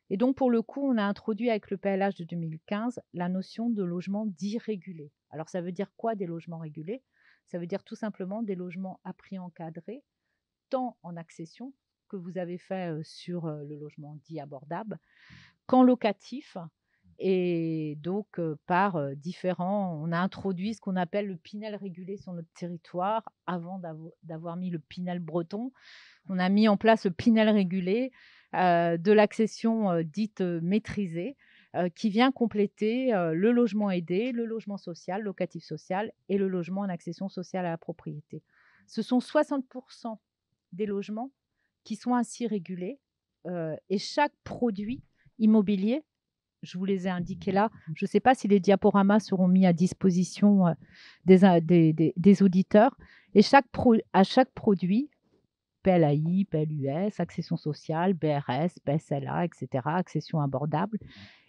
Et donc, pour le coup, on a introduit avec le PLH de 2015 la notion de logement dit régulé. Alors, ça veut dire quoi des logements régulés? Ça veut dire tout simplement des logements à prix encadré, tant en accession, que vous avez fait sur le logement dit abordable, qu'en locatif. Et donc, par différents, on a introduit ce qu'on appelle le Pinel régulé sur notre territoire avant d'avoir mis le Pinel breton. On a mis en place le Pinel régulé de l'accession dite maîtrisée, qui vient compléter le logement aidé, le logement social, locatif social et le logement en accession sociale à la propriété. Ce sont 60% des logements qui sont ainsi régulés et chaque produit immobilier, je vous les ai indiqués là, je ne sais pas si les diaporamas seront mis à disposition des auditeurs, et à chaque produit, PLAI, PLUS, accession sociale, BRS, PSLA, etc., accession abordable.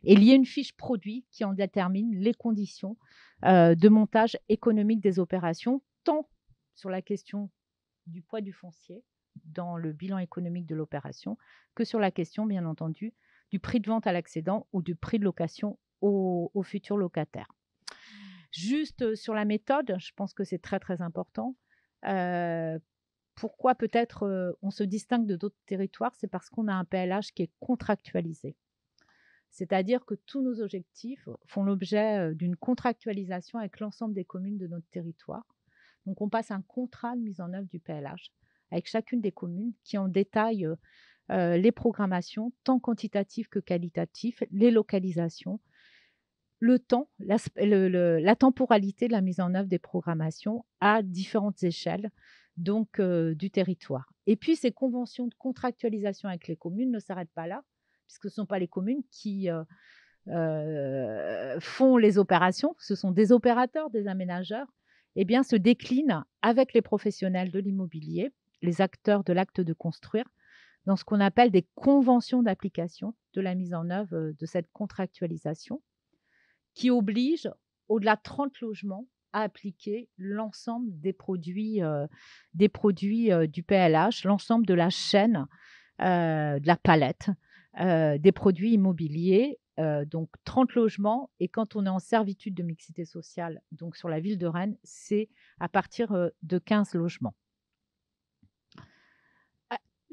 Et il y a une fiche produit qui en détermine les conditions de montage économique des opérations, tant sur la question du poids du foncier dans le bilan économique de l'opération, que sur la question, bien entendu, du prix de vente à l'accédant ou du prix de location au futur locataire. Juste sur la méthode, je pense que c'est très, très important. Pourquoi peut-être on se distingue de d'autres territoires? C'est parce qu'on a un PLH qui est contractualisé. C'est-à-dire que tous nos objectifs font l'objet d'une contractualisation avec l'ensemble des communes de notre territoire. Donc, on passe un contrat de mise en œuvre du PLH avec chacune des communes qui en détaille les programmations, tant quantitatives que qualitatives, les localisations, le temps, la temporalité de la mise en œuvre des programmations à différentes échelles donc du territoire. Et puis, ces conventions de contractualisation avec les communes ne s'arrêtent pas là, puisque ce ne sont pas les communes qui font les opérations, ce sont des opérateurs, des aménageurs, eh bien, se déclinent avec les professionnels de l'immobilier, les acteurs de l'acte de construire, dans ce qu'on appelle des conventions d'application de la mise en œuvre de cette contractualisation, qui obligent, au-delà de 30 logements, à appliquer l'ensemble des produits du PLH, l'ensemble de la chaîne, de la palette des produits immobiliers, donc 30 logements. Et quand on est en servitude de mixité sociale, donc sur la ville de Rennes, c'est à partir de 15 logements.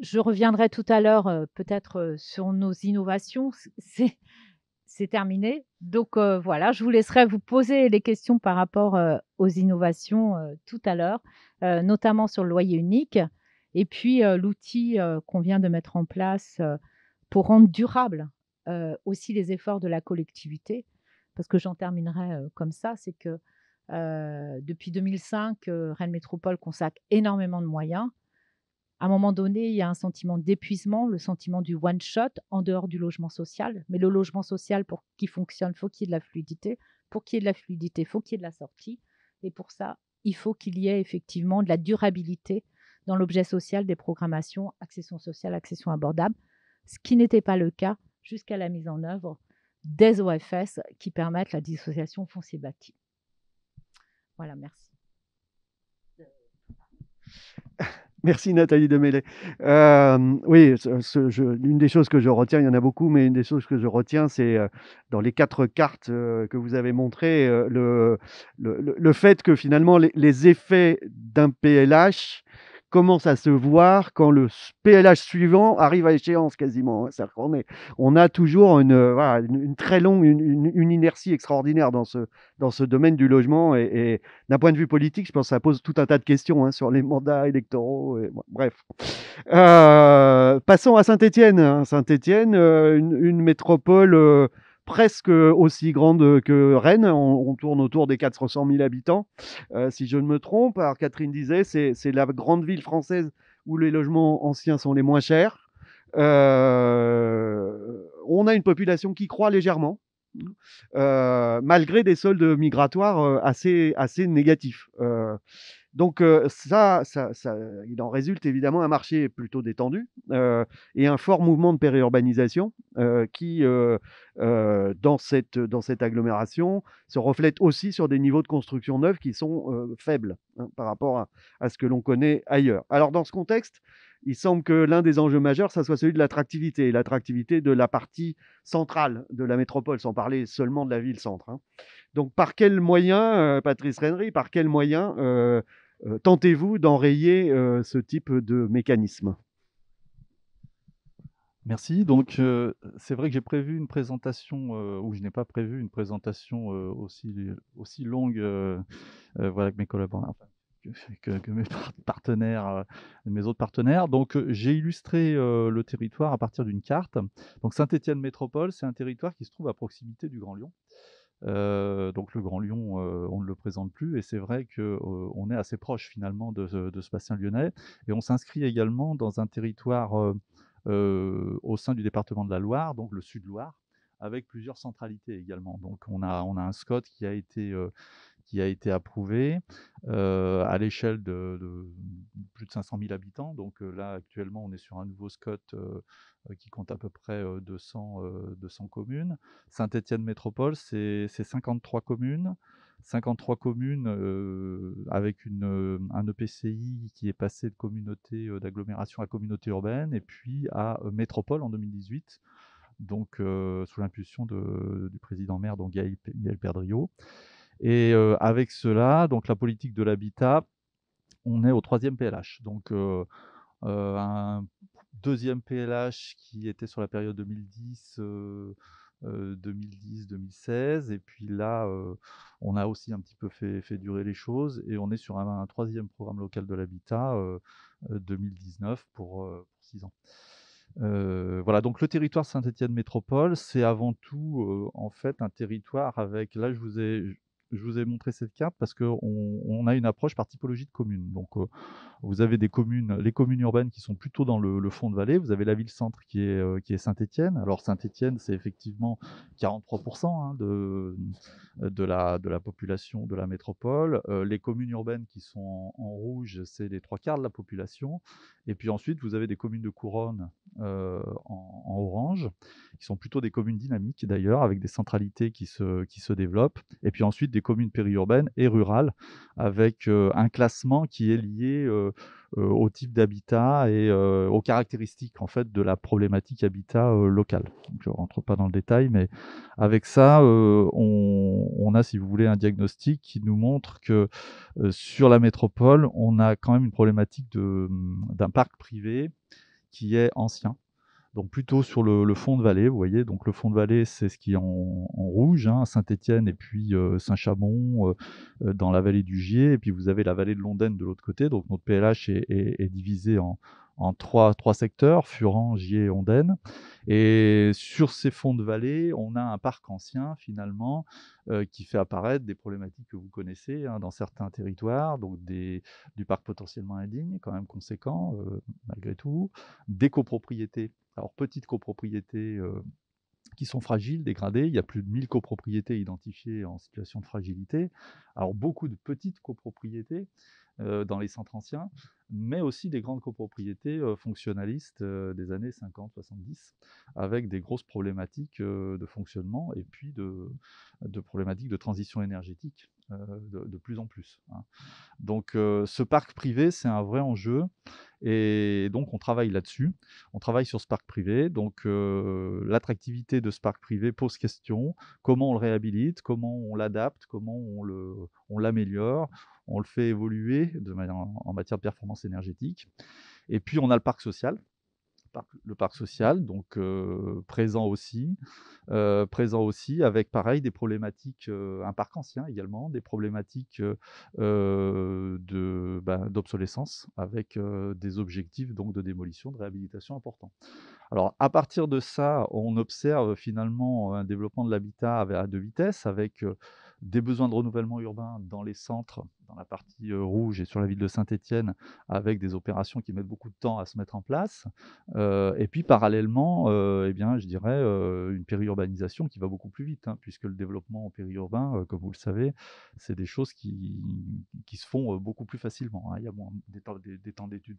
Je reviendrai tout à l'heure peut-être sur nos innovations. C'est terminé. Donc voilà, je vous laisserai vous poser les questions par rapport aux innovations tout à l'heure, notamment sur le loyer unique. Et puis l'outil qu'on vient de mettre en place pour rendre durable aussi les efforts de la collectivité. Parce que j'en terminerai comme ça, c'est que depuis 2005, Rennes Métropole consacre énormément de moyens. À un moment donné, il y a un sentiment d'épuisement, le sentiment du one-shot en dehors du logement social. Mais le logement social, pour qu'il fonctionne, il faut qu'il y ait de la fluidité. Pour qu'il y ait de la fluidité, il faut qu'il y ait de la sortie. Et pour ça, il faut qu'il y ait effectivement de la durabilité dans l'objet social des programmations, accession sociale, accession abordable, ce qui n'était pas le cas jusqu'à la mise en œuvre des OFS qui permettent la dissociation foncier bâti. Voilà, merci. Merci Nathalie Demélay. Oui, une des choses que je retiens, il y en a beaucoup, mais une des choses que je retiens, c'est dans les 4 cartes que vous avez montrées, le fait que finalement les effets d'un PLH commencent à se voir quand le PLH suivant arrive à échéance quasiment. C'est-à-dire qu'on a toujours une très longue, une inertie extraordinaire dans ce domaine du logement. Et d'un point de vue politique, je pense que ça pose tout un tas de questions sur les mandats électoraux. Bref. Passons à Saint-Étienne. Saint-Étienne, une métropole presque aussi grande que Rennes. On tourne autour des 400 000 habitants, si je ne me trompe. Alors Catherine disait, c'est la grande ville française où les logements anciens sont les moins chers. On a une population qui croît légèrement, malgré des soldes migratoires assez négatifs. Donc il en résulte évidemment un marché plutôt détendu et un fort mouvement de périurbanisation qui, dans cette agglomération, se reflète aussi sur des niveaux de construction neuve qui sont faibles par rapport à ce que l'on connaît ailleurs. Alors dans ce contexte, il semble que l'un des enjeux majeurs, ça soit celui de l'attractivité de la partie centrale de la métropole, sans parler seulement de la ville-centre. Donc par quels moyens, Patrice Rennery, par quels moyens tentez-vous d'enrayer ce type de mécanisme? Merci. Donc, c'est vrai que j'ai prévu une présentation, ou je n'ai pas prévu une présentation aussi longue voilà, que mes collaborateurs, enfin, que mes partenaires, mes autres partenaires. Donc, j'ai illustré le territoire à partir d'une carte. Donc, Saint-Étienne Métropole, c'est un territoire qui se trouve à proximité du Grand Lyon. Donc le Grand Lyon, on ne le présente plus et c'est vrai qu'on est assez proche finalement de ce bassin lyonnais et on s'inscrit également dans un territoire au sein du département de la Loire, donc le Sud-Loire, avec plusieurs centralités également. Donc on a un SCOT qui a été approuvé à l'échelle de plus de 500 000 habitants. Donc là, actuellement, on est sur un nouveau SCOT qui compte à peu près 200 communes. Saint-Étienne Métropole, c'est 53 communes. 53 communes avec un EPCI qui est passé de communauté d'agglomération à communauté urbaine et puis à métropole en 2018, donc sous l'impulsion du président maire, donc Gaël Perdriau. Et avec cela, donc la politique de l'habitat, on est au 3e PLH. Donc un 2e PLH qui était sur la période 2010-2016. Et puis là, on a aussi un petit peu fait durer les choses et on est sur un 3e programme local de l'habitat 2019 pour 6 ans. Voilà, donc le territoire Saint-Étienne Métropole, c'est avant tout en fait un territoire avec, là je vous ai montré cette carte parce qu'on a une approche par typologie de communes. Donc vous avez les communes urbaines qui sont plutôt dans le fond de vallée. Vous avez la ville-centre qui est Saint-Étienne. Alors Saint-Étienne, c'est effectivement 43% de la population de la métropole. Les communes urbaines qui sont en rouge, c'est les 3/4 de la population. Et puis ensuite, vous avez des communes de couronne en orange, qui sont plutôt des communes dynamiques d'ailleurs, avec des centralités qui se développent. Et puis ensuite, des communes périurbaines et rurales, avec un classement qui est lié au type d'habitat et aux caractéristiques en fait de la problématique habitat locale. Donc, je ne rentre pas dans le détail, mais avec ça, on a, si vous voulez, un diagnostic qui nous montre que sur la métropole, on a quand même une problématique d'un parc privé qui est ancien. Donc plutôt sur le fond de vallée, vous voyez, donc le fond de vallée, c'est ce qui est en rouge, hein, Saint-Étienne et puis Saint-Chamond dans la vallée du Gier, et puis vous avez la vallée de l'Ondaine de l'autre côté. Donc notre PLH est divisé en trois secteurs, Furan, Gier et Ondaine. Et sur ces fonds de vallée, on a un parc ancien finalement qui fait apparaître des problématiques que vous connaissez dans certains territoires, donc du parc potentiellement indigne, quand même conséquent malgré tout, des copropriétés. Alors, petites copropriétés qui sont fragiles, dégradées. Il y a plus de 1000 copropriétés identifiées en situation de fragilité. Alors, beaucoup de petites copropriétés dans les centres anciens, mais aussi des grandes copropriétés fonctionnalistes des années 50-70, avec des grosses problématiques de fonctionnement et puis de problématiques de transition énergétique de plus en plus. Hein. Donc, ce parc privé, c'est un vrai enjeu. Et donc, on travaille là-dessus. On travaille sur ce parc privé. Donc, l'attractivité de ce parc privé pose question. Comment on le réhabilite? Comment on l'adapte? Comment on l'améliore? On le fait évoluer en matière de performance énergétique. Et puis, on a le parc social. le parc social, donc présent aussi avec pareil des problématiques, un parc ancien également, des problématiques d'obsolescence avec des objectifs donc de démolition, de réhabilitation importants. Alors à partir de ça, on observe finalement un développement de l'habitat à deux vitesses avec des besoins de renouvellement urbain dans les centres, dans la partie rouge et sur la ville de Saint-Étienne, avec des opérations qui mettent beaucoup de temps à se mettre en place. Et puis parallèlement, eh bien, je dirais une périurbanisation qui va beaucoup plus vite, hein, puisque le développement périurbain, comme vous le savez, c'est des choses qui se font beaucoup plus facilement, hein. Il y a des temps d'études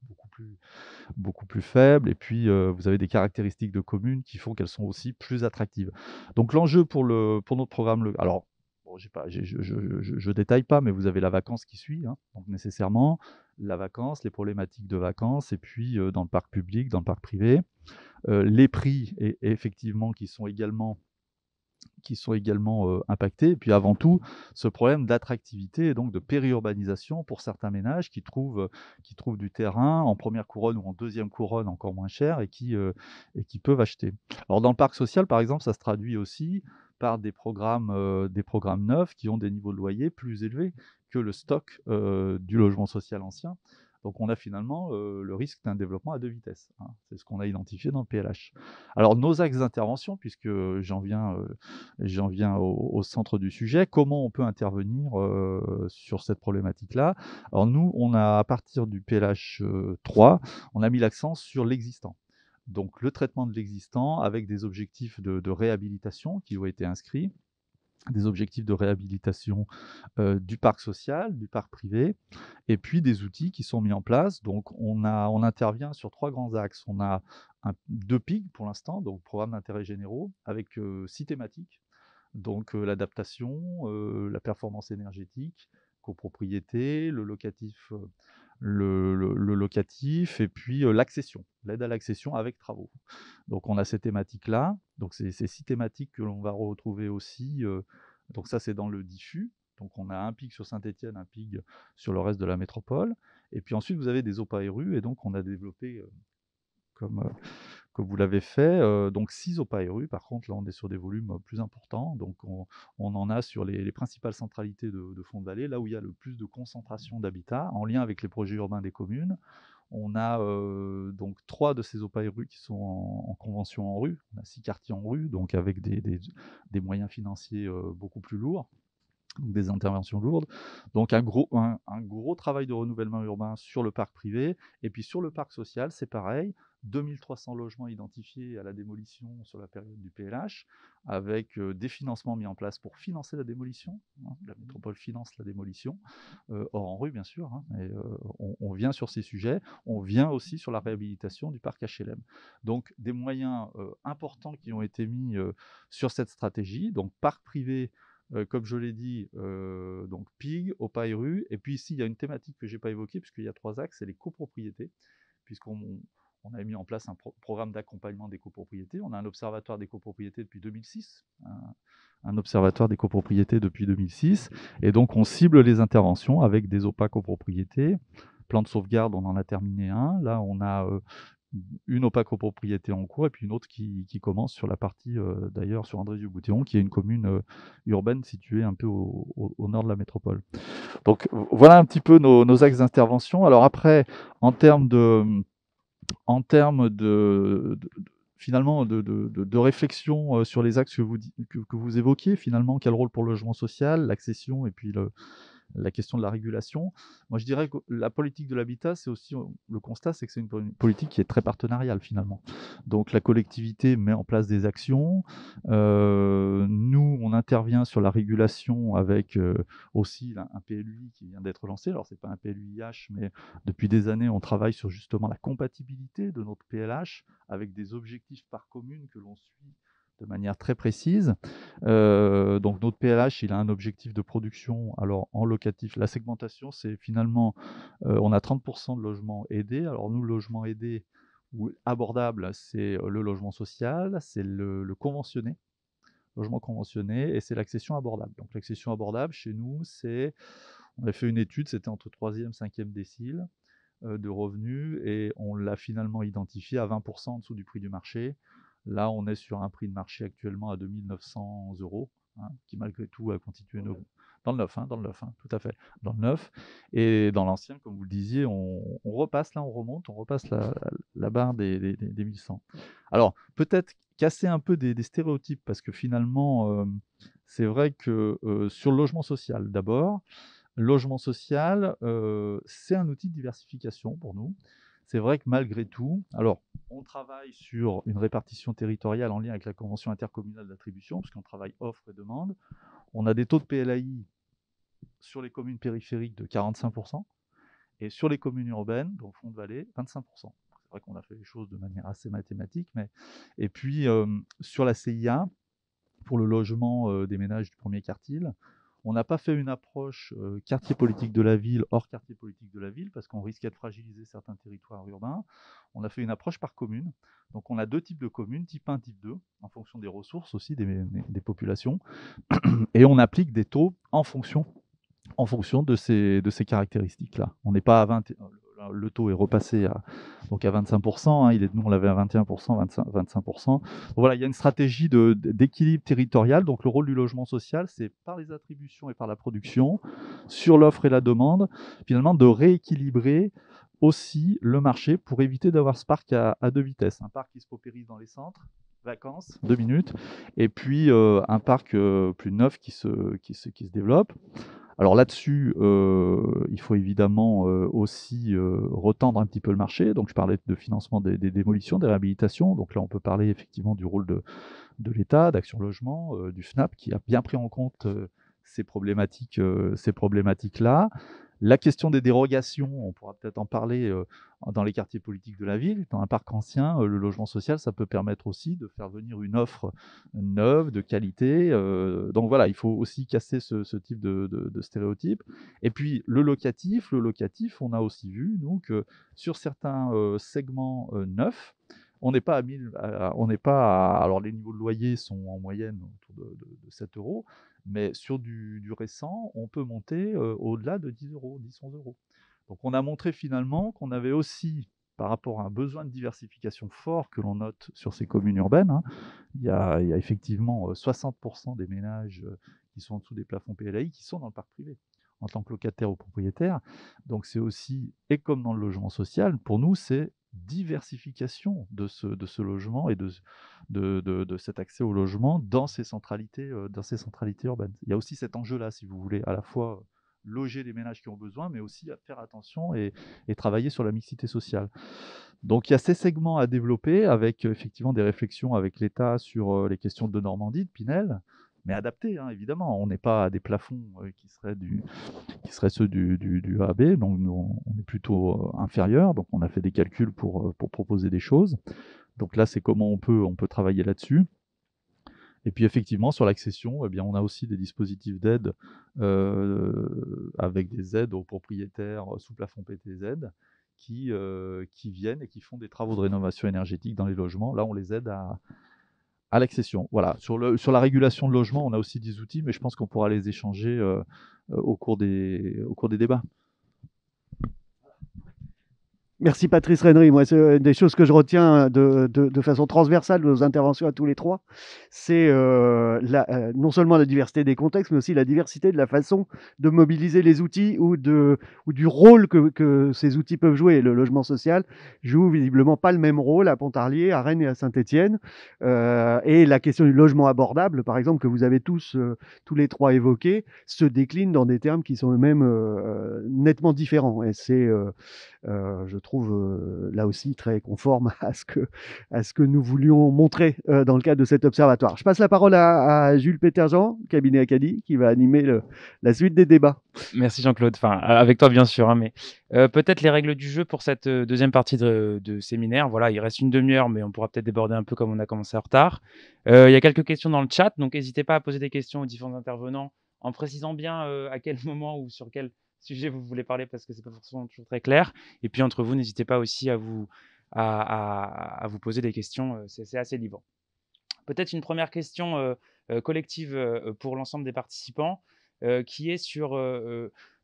beaucoup plus faibles, et puis vous avez des caractéristiques de communes qui font qu'elles sont aussi plus attractives. Donc l'enjeu pour notre programme, alors bon, je détaille pas, mais vous avez la vacance qui suit, hein, donc nécessairement la vacance, les problématiques de vacances, et puis dans le parc public, dans le parc privé, les prix et effectivement qui sont également impactés, et puis avant tout ce problème d'attractivité et donc de périurbanisation pour certains ménages qui trouvent du terrain en première couronne ou en deuxième couronne encore moins cher et qui peuvent acheter. Alors dans le parc social par exemple, ça se traduit aussi par des programmes neufs qui ont des niveaux de loyer plus élevés que le stock du logement social ancien. Donc on a finalement le risque d'un développement à deux vitesses, hein. C'est ce qu'on a identifié dans le PLH. Alors nos axes d'intervention, puisque j'en viens au centre du sujet, comment on peut intervenir sur cette problématique-là? Alors nous, on a, à partir du PLH 3, on a mis l'accent sur l'existant. Donc le traitement de l'existant avec des objectifs de réhabilitation qui ont été inscrits, des objectifs de réhabilitation du parc social, du parc privé, et puis des outils qui sont mis en place. Donc on intervient sur 3 grands axes. On a 2 PIG pour l'instant, donc programme d'intérêt généraux, avec 6 thématiques. Donc l'adaptation, la performance énergétique, copropriété, le locatif, et puis l'accession, l'aide à l'accession avec travaux. Donc on a ces thématiques-là, donc c'est ces 6 thématiques que l'on va retrouver aussi, donc ça c'est dans le diffus, donc on a un PIG sur Saint-Étienne, un PIG sur le reste de la métropole, et puis ensuite vous avez des OPA-RU, et donc on a développé, comme vous l'avez fait, donc 6 OPA-RU. Par contre là on est sur des volumes plus importants, donc on en a sur les principales centralités de Fond de Vallée, là où il y a le plus de concentration d'habitat, en lien avec les projets urbains des communes. On a donc 3 de ces OPA-RU qui sont en convention en rue. On a 6 quartiers en rue, donc avec des moyens financiers beaucoup plus lourds, des interventions lourdes. Donc un gros travail de renouvellement urbain sur le parc privé. Et puis sur le parc social, c'est pareil, 2300 logements identifiés à la démolition sur la période du PLH, avec des financements mis en place pour financer la démolition, hein. La métropole finance la démolition, hors en rue bien sûr, hein, mais on vient sur ces sujets. On vient aussi sur la réhabilitation du parc HLM. Donc des moyens importants qui ont été mis sur cette stratégie. Donc parc privé, comme je l'ai dit, donc PIG, OPA-RU, et puis ici il y a une thématique que je n'ai pas évoquée, puisqu'il y a 3 axes, c'est les copropriétés, puisqu'on a mis en place un programme d'accompagnement des copropriétés. On a un observatoire des copropriétés depuis 2006, un observatoire des copropriétés depuis 2006, et donc on cible les interventions avec des OPA copropriétés. Plan de sauvegarde, on en a terminé un. Là, on a une OPA copropriété en cours, et puis une autre qui commence sur la partie, d'ailleurs, sur Andrézieux-Bouthéon, qui est une commune urbaine située un peu au nord de la métropole. Donc voilà un petit peu nos axes d'intervention. Alors après, en termes finalement de réflexion sur les axes que vous évoquiez, finalement, quel rôle pour le logement social, l'accession, et puis la question de la régulation. Moi, je dirais que la politique de l'habitat, c'est aussi, le constat, c'est que c'est une politique qui est très partenariale finalement. Donc la collectivité met en place des actions. Nous, on intervient sur la régulation avec aussi un PLUI qui vient d'être lancé. Alors, c'est pas un PLUIH, mais depuis des années, on travaille sur justement la compatibilité de notre PLH avec des objectifs par commune que l'on suit de manière très précise. Donc notre PLH, il a un objectif de production. Alors en locatif, la segmentation, c'est finalement, on a 30% de logements aidés. Alors nous, le logement aidé ou abordable, c'est le logement social, c'est le conventionné, logement conventionné, et c'est l'accession abordable. Donc l'accession abordable, chez nous, on a fait une étude, c'était entre 3e et 5e décile. de revenus et on l'a finalement identifié à 20% en dessous du prix du marché. Là, on est sur un prix de marché actuellement à 2 900 €, hein, qui malgré tout a continué dans le neuf, tout à fait, dans le neuf. Et dans l'ancien, comme vous le disiez, on repasse, là, on repasse la barre des 1100. Alors, peut-être casser un peu des stéréotypes, parce que finalement, c'est vrai que sur le logement social, d'abord, logement social, c'est un outil de diversification pour nous. C'est vrai que malgré tout, alors on travaille sur une répartition territoriale en lien avec la convention intercommunale d'attribution, parce qu'on travaille offre et demande. On a des taux de PLAI sur les communes périphériques de 45%, et sur les communes urbaines, donc front de vallée, 25%. C'est vrai qu'on a fait les choses de manière assez mathématique, mais... Et puis, sur la CIA, pour le logement des ménages du premier quartile, on n'a pas fait une approche quartier politique de la ville hors quartier politique de la ville, parce qu'on risquait de fragiliser certains territoires urbains. On a fait une approche par commune. Donc on a 2 types de communes, type 1, type 2, en fonction des ressources aussi, des populations. Et on applique des taux en fonction de ces caractéristiques-là. On n'est pas à 20, le taux est repassé à 25%, hein, nous on l'avait à 21%, 25%. Voilà, il y a une stratégie d'équilibre territorial. Donc le rôle du logement social, c'est par les attributions et par la production, sur l'offre et la demande, finalement de rééquilibrer aussi le marché pour éviter d'avoir ce parc à 2 vitesses. Un parc qui se paupérise dans les centres, vacances, 2 minutes, et puis un parc plus neuf qui se développe. Alors là-dessus, il faut évidemment aussi retendre un petit peu le marché. Donc je parlais de financement des démolitions, des réhabilitations. Donc là, on peut parler effectivement du rôle de l'État, d'Action Logement, du FNAP, qui a bien pris en compte ces problématiques-là. La question des dérogations, on pourra peut-être en parler dans les quartiers politiques de la ville. Dans un parc ancien, le logement social, ça peut permettre aussi de faire venir une offre neuve, de qualité. Donc voilà, il faut aussi casser ce type de stéréotypes. Et puis le locatif, on a aussi vu, nous, que sur certains segments neufs, on n'est pas à 1000, alors les niveaux de loyer sont en moyenne autour de 7 €, mais sur du récent, on peut monter au-delà de 10 €, 10, 11 €. Donc on a montré finalement qu'on avait aussi, par rapport à un besoin de diversification fort que l'on note sur ces communes urbaines, hein, il y a effectivement 60% des ménages qui sont en dessous des plafonds PLAI qui sont dans le parc privé, en tant que locataires ou propriétaires. Donc c'est aussi, et comme dans le logement social, pour nous, c'est diversification de ce logement et de cet accès au logement dans ces centralités urbaines. Il y a aussi cet enjeu-là, si vous voulez, à la fois loger les ménages qui ont besoin, mais aussi à faire attention et travailler sur la mixité sociale. Donc il y a ces segments à développer avec effectivement des réflexions avec l'État sur les questions de Normandie, de Pinel, mais adaptées, hein, évidemment. On n'est pas à des plafonds qui seraient ceux du AB, donc nous, on est plutôt inférieur, donc on a fait des calculs pour proposer des choses. Donc là, c'est comment on peut travailler là-dessus. Et puis effectivement, sur l'accession, eh bien, on a aussi des dispositifs d'aide avec des aides aux propriétaires sous plafond PTZ qui viennent et qui font des travaux de rénovation énergétique dans les logements. Là, on les aide à l'accession. Voilà. Sur la régulation de logement, on a aussi des outils, mais je pense qu'on pourra les échanger au cours des débats. Merci Patrice Rennery. Moi, c'est des choses que je retiens de façon transversale de nos interventions à tous les trois. C'est non seulement la diversité des contextes, mais aussi la diversité de la façon de mobiliser les outils ou du rôle que ces outils peuvent jouer. Le logement social joue visiblement pas le même rôle à Pontarlier, à Rennes et à Saint-Étienne. Et la question du logement abordable, par exemple, que vous avez tous les trois évoqué, se décline dans des termes qui sont eux-mêmes nettement différents. Et c'est je trouve là aussi très conforme à ce que nous voulions montrer dans le cadre de cet observatoire. Je passe la parole à Jules Péterjean, cabinet Acadie, qui va animer la suite des débats. Merci Jean-Claude, enfin avec toi bien sûr, hein, mais peut-être les règles du jeu pour cette deuxième partie de séminaire. Voilà, il reste une demi-heure, mais on pourra peut-être déborder un peu comme on a commencé en retard. Il y a quelques questions dans le chat, donc n'hésitez pas à poser des questions aux différents intervenants en précisant bien à quel moment ou sur quel sujet vous voulez parler, parce que c'est pas forcément toujours très clair. Et puis entre vous, n'hésitez pas aussi à vous poser des questions, c'est assez libre. Peut-être une première question collective pour l'ensemble des participants, qui est sur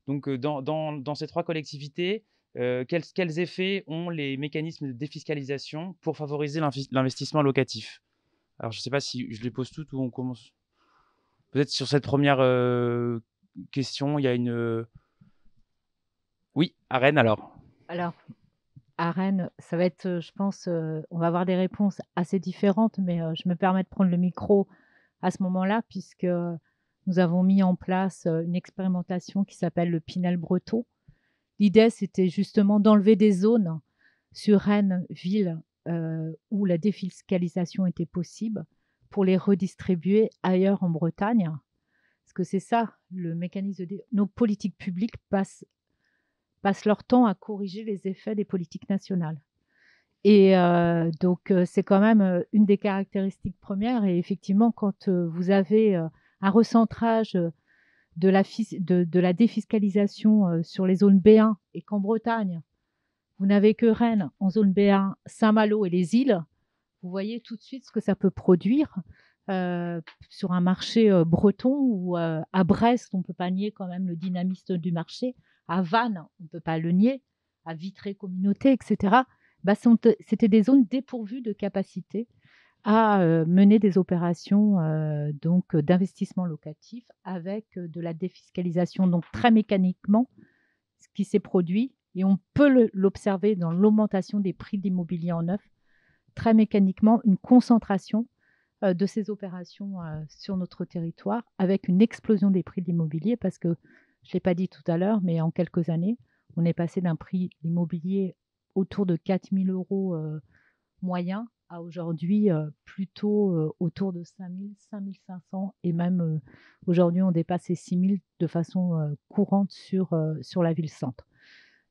donc dans ces trois collectivités, quels effets ont les mécanismes de défiscalisation pour favoriser l'investissement locatif? Alors, je ne sais pas si je les pose toutes ou on commence. Peut-être sur cette première question, il y a une. Oui, à Rennes alors. Alors, à Rennes, ça va être, je pense, on va avoir des réponses assez différentes, mais je me permets de prendre le micro à ce moment-là, puisque nous avons mis en place une expérimentation qui s'appelle le Pinel breton. L'idée, c'était justement d'enlever des zones sur Rennes, ville, où la défiscalisation était possible, pour les redistribuer ailleurs en Bretagne. Parce que c'est ça, le mécanisme nos politiques publiques passent leur temps à corriger les effets des politiques nationales. Et donc, c'est quand même une des caractéristiques premières. Et effectivement, quand vous avez un recentrage de la défiscalisation sur les zones B1 et qu'en Bretagne, vous n'avez que Rennes en zone B1, Saint-Malo et les îles, vous voyez tout de suite ce que ça peut produire sur un marché breton ou à Brest, on ne peut pas nier quand même le dynamisme du marché. À Vannes, on ne peut pas le nier. À Vitré Communauté, etc. C'était des zones dépourvues de capacité à mener des opérations donc d'investissement locatif avec de la défiscalisation. Donc très mécaniquement, ce qui s'est produit, et on peut l'observer dans l'augmentation des prix de l'immobilier en neuf, très mécaniquement une concentration de ces opérations sur notre territoire avec une explosion des prix de l'immobilier parce que, je ne l'ai pas dit tout à l'heure, mais en quelques années, on est passé d'un prix de l'immobilier autour de 4 000 euros moyen à aujourd'hui plutôt autour de 5 000, 5 500 et même aujourd'hui on dépasse les 6 000 de façon courante sur la ville-centre.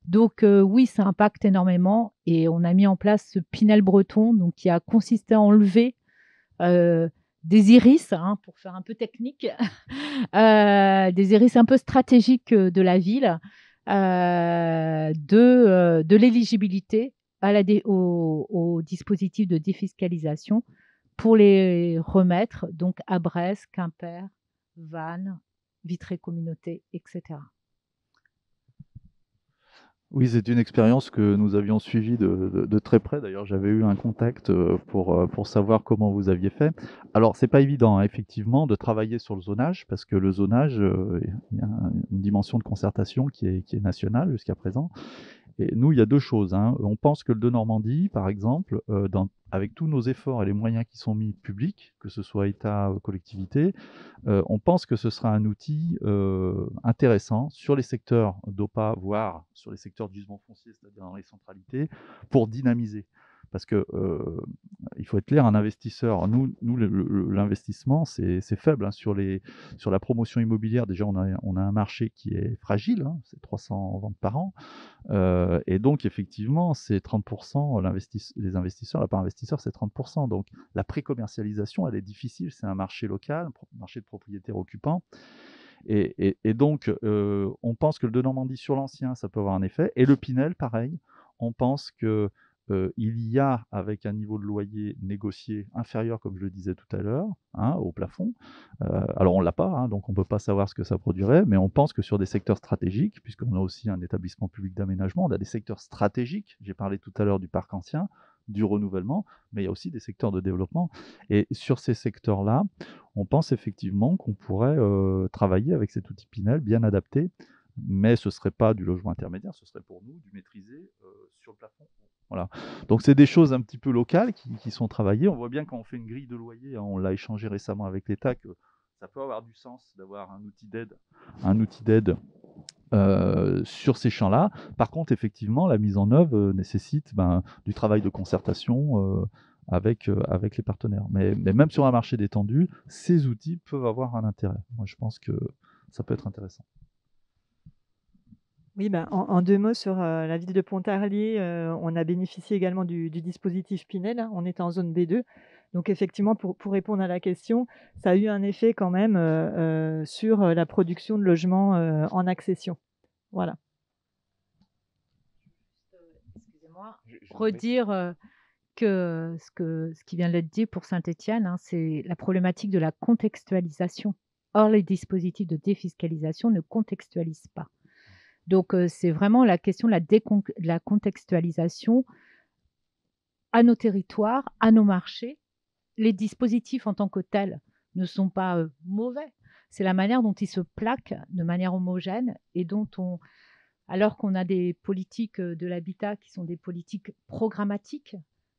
Donc oui, ça impacte énormément et on a mis en place ce Pinel breton donc, qui a consisté à enlever des iris, pour faire un peu technique, des iris un peu stratégiques de la ville, de l'éligibilité au dispositif de défiscalisation pour les remettre donc à Brest, Quimper, Vannes, Vitré Communauté, etc. Oui, c'est une expérience que nous avions suivie de très près. D'ailleurs, j'avais eu un contact pour savoir comment vous aviez fait. Alors, c'est pas évident, effectivement, de travailler sur le zonage, parce que le zonage, il y a une dimension de concertation qui est nationale jusqu'à présent. Et nous, il y a deux choses. On pense que le de Normandie, par exemple, avec tous nos efforts et les moyens qui sont mis publics, que ce soit État, collectivité, on pense que ce sera un outil intéressant sur les secteurs d'OPA, voire sur les secteurs du gisement foncier, c'est-à-dire dans les centralités, pour dynamiser. Parce que il faut être clair, un investisseur, nous l'investissement, c'est faible sur la promotion immobilière. Déjà, on a un marché qui est fragile, c'est 300 ventes par an. Et donc, effectivement, c'est 30%, les investisseurs, la part investisseur, c'est 30%. Donc, la pré-commercialisation, elle est difficile. C'est un marché local, un marché de propriétaires occupants. Et donc, on pense que le de Normandie sur l'ancien, ça peut avoir un effet. Et le Pinel, pareil, on pense que il y a, avec un niveau de loyer négocié inférieur, comme je le disais tout à l'heure, au plafond. Alors, on ne l'a pas, donc on ne peut pas savoir ce que ça produirait, mais on pense que sur des secteurs stratégiques, puisqu'on a aussi un établissement public d'aménagement, on a des secteurs stratégiques. J'ai parlé tout à l'heure du parc ancien, du renouvellement, mais il y a aussi des secteurs de développement. Et sur ces secteurs-là, on pense effectivement qu'on pourrait travailler avec cet outil Pinel bien adapté, mais ce ne serait pas du logement intermédiaire, ce serait pour nous du maîtrisé sur le plafond. Voilà. Donc, c'est des choses un petit peu locales qui sont travaillées. On voit bien quand on fait une grille de loyer, on l'a échangé récemment avec l'État, que ça peut avoir du sens d'avoir un outil d'aide sur ces champs-là. Par contre, effectivement, la mise en œuvre nécessite du travail de concertation avec les partenaires. Mais même sur un marché détendu, ces outils peuvent avoir un intérêt. Moi, je pense que ça peut être intéressant. Oui, en deux mots sur la ville de Pontarlier, on a bénéficié également du dispositif Pinel. On est en zone B2. Donc effectivement, pour répondre à la question, ça a eu un effet quand même sur la production de logements en accession. Voilà. Excusez-moi, redire que ce qui vient d'être dit pour Saint-Étienne, c'est la problématique de la contextualisation. Or, les dispositifs de défiscalisation ne contextualisent pas. Donc, c'est vraiment la question de la contextualisation à nos territoires, à nos marchés. Les dispositifs en tant que tels ne sont pas mauvais. C'est la manière dont ils se plaquent de manière homogène et dont alors qu'on a des politiques de l'habitat qui sont des politiques programmatiques,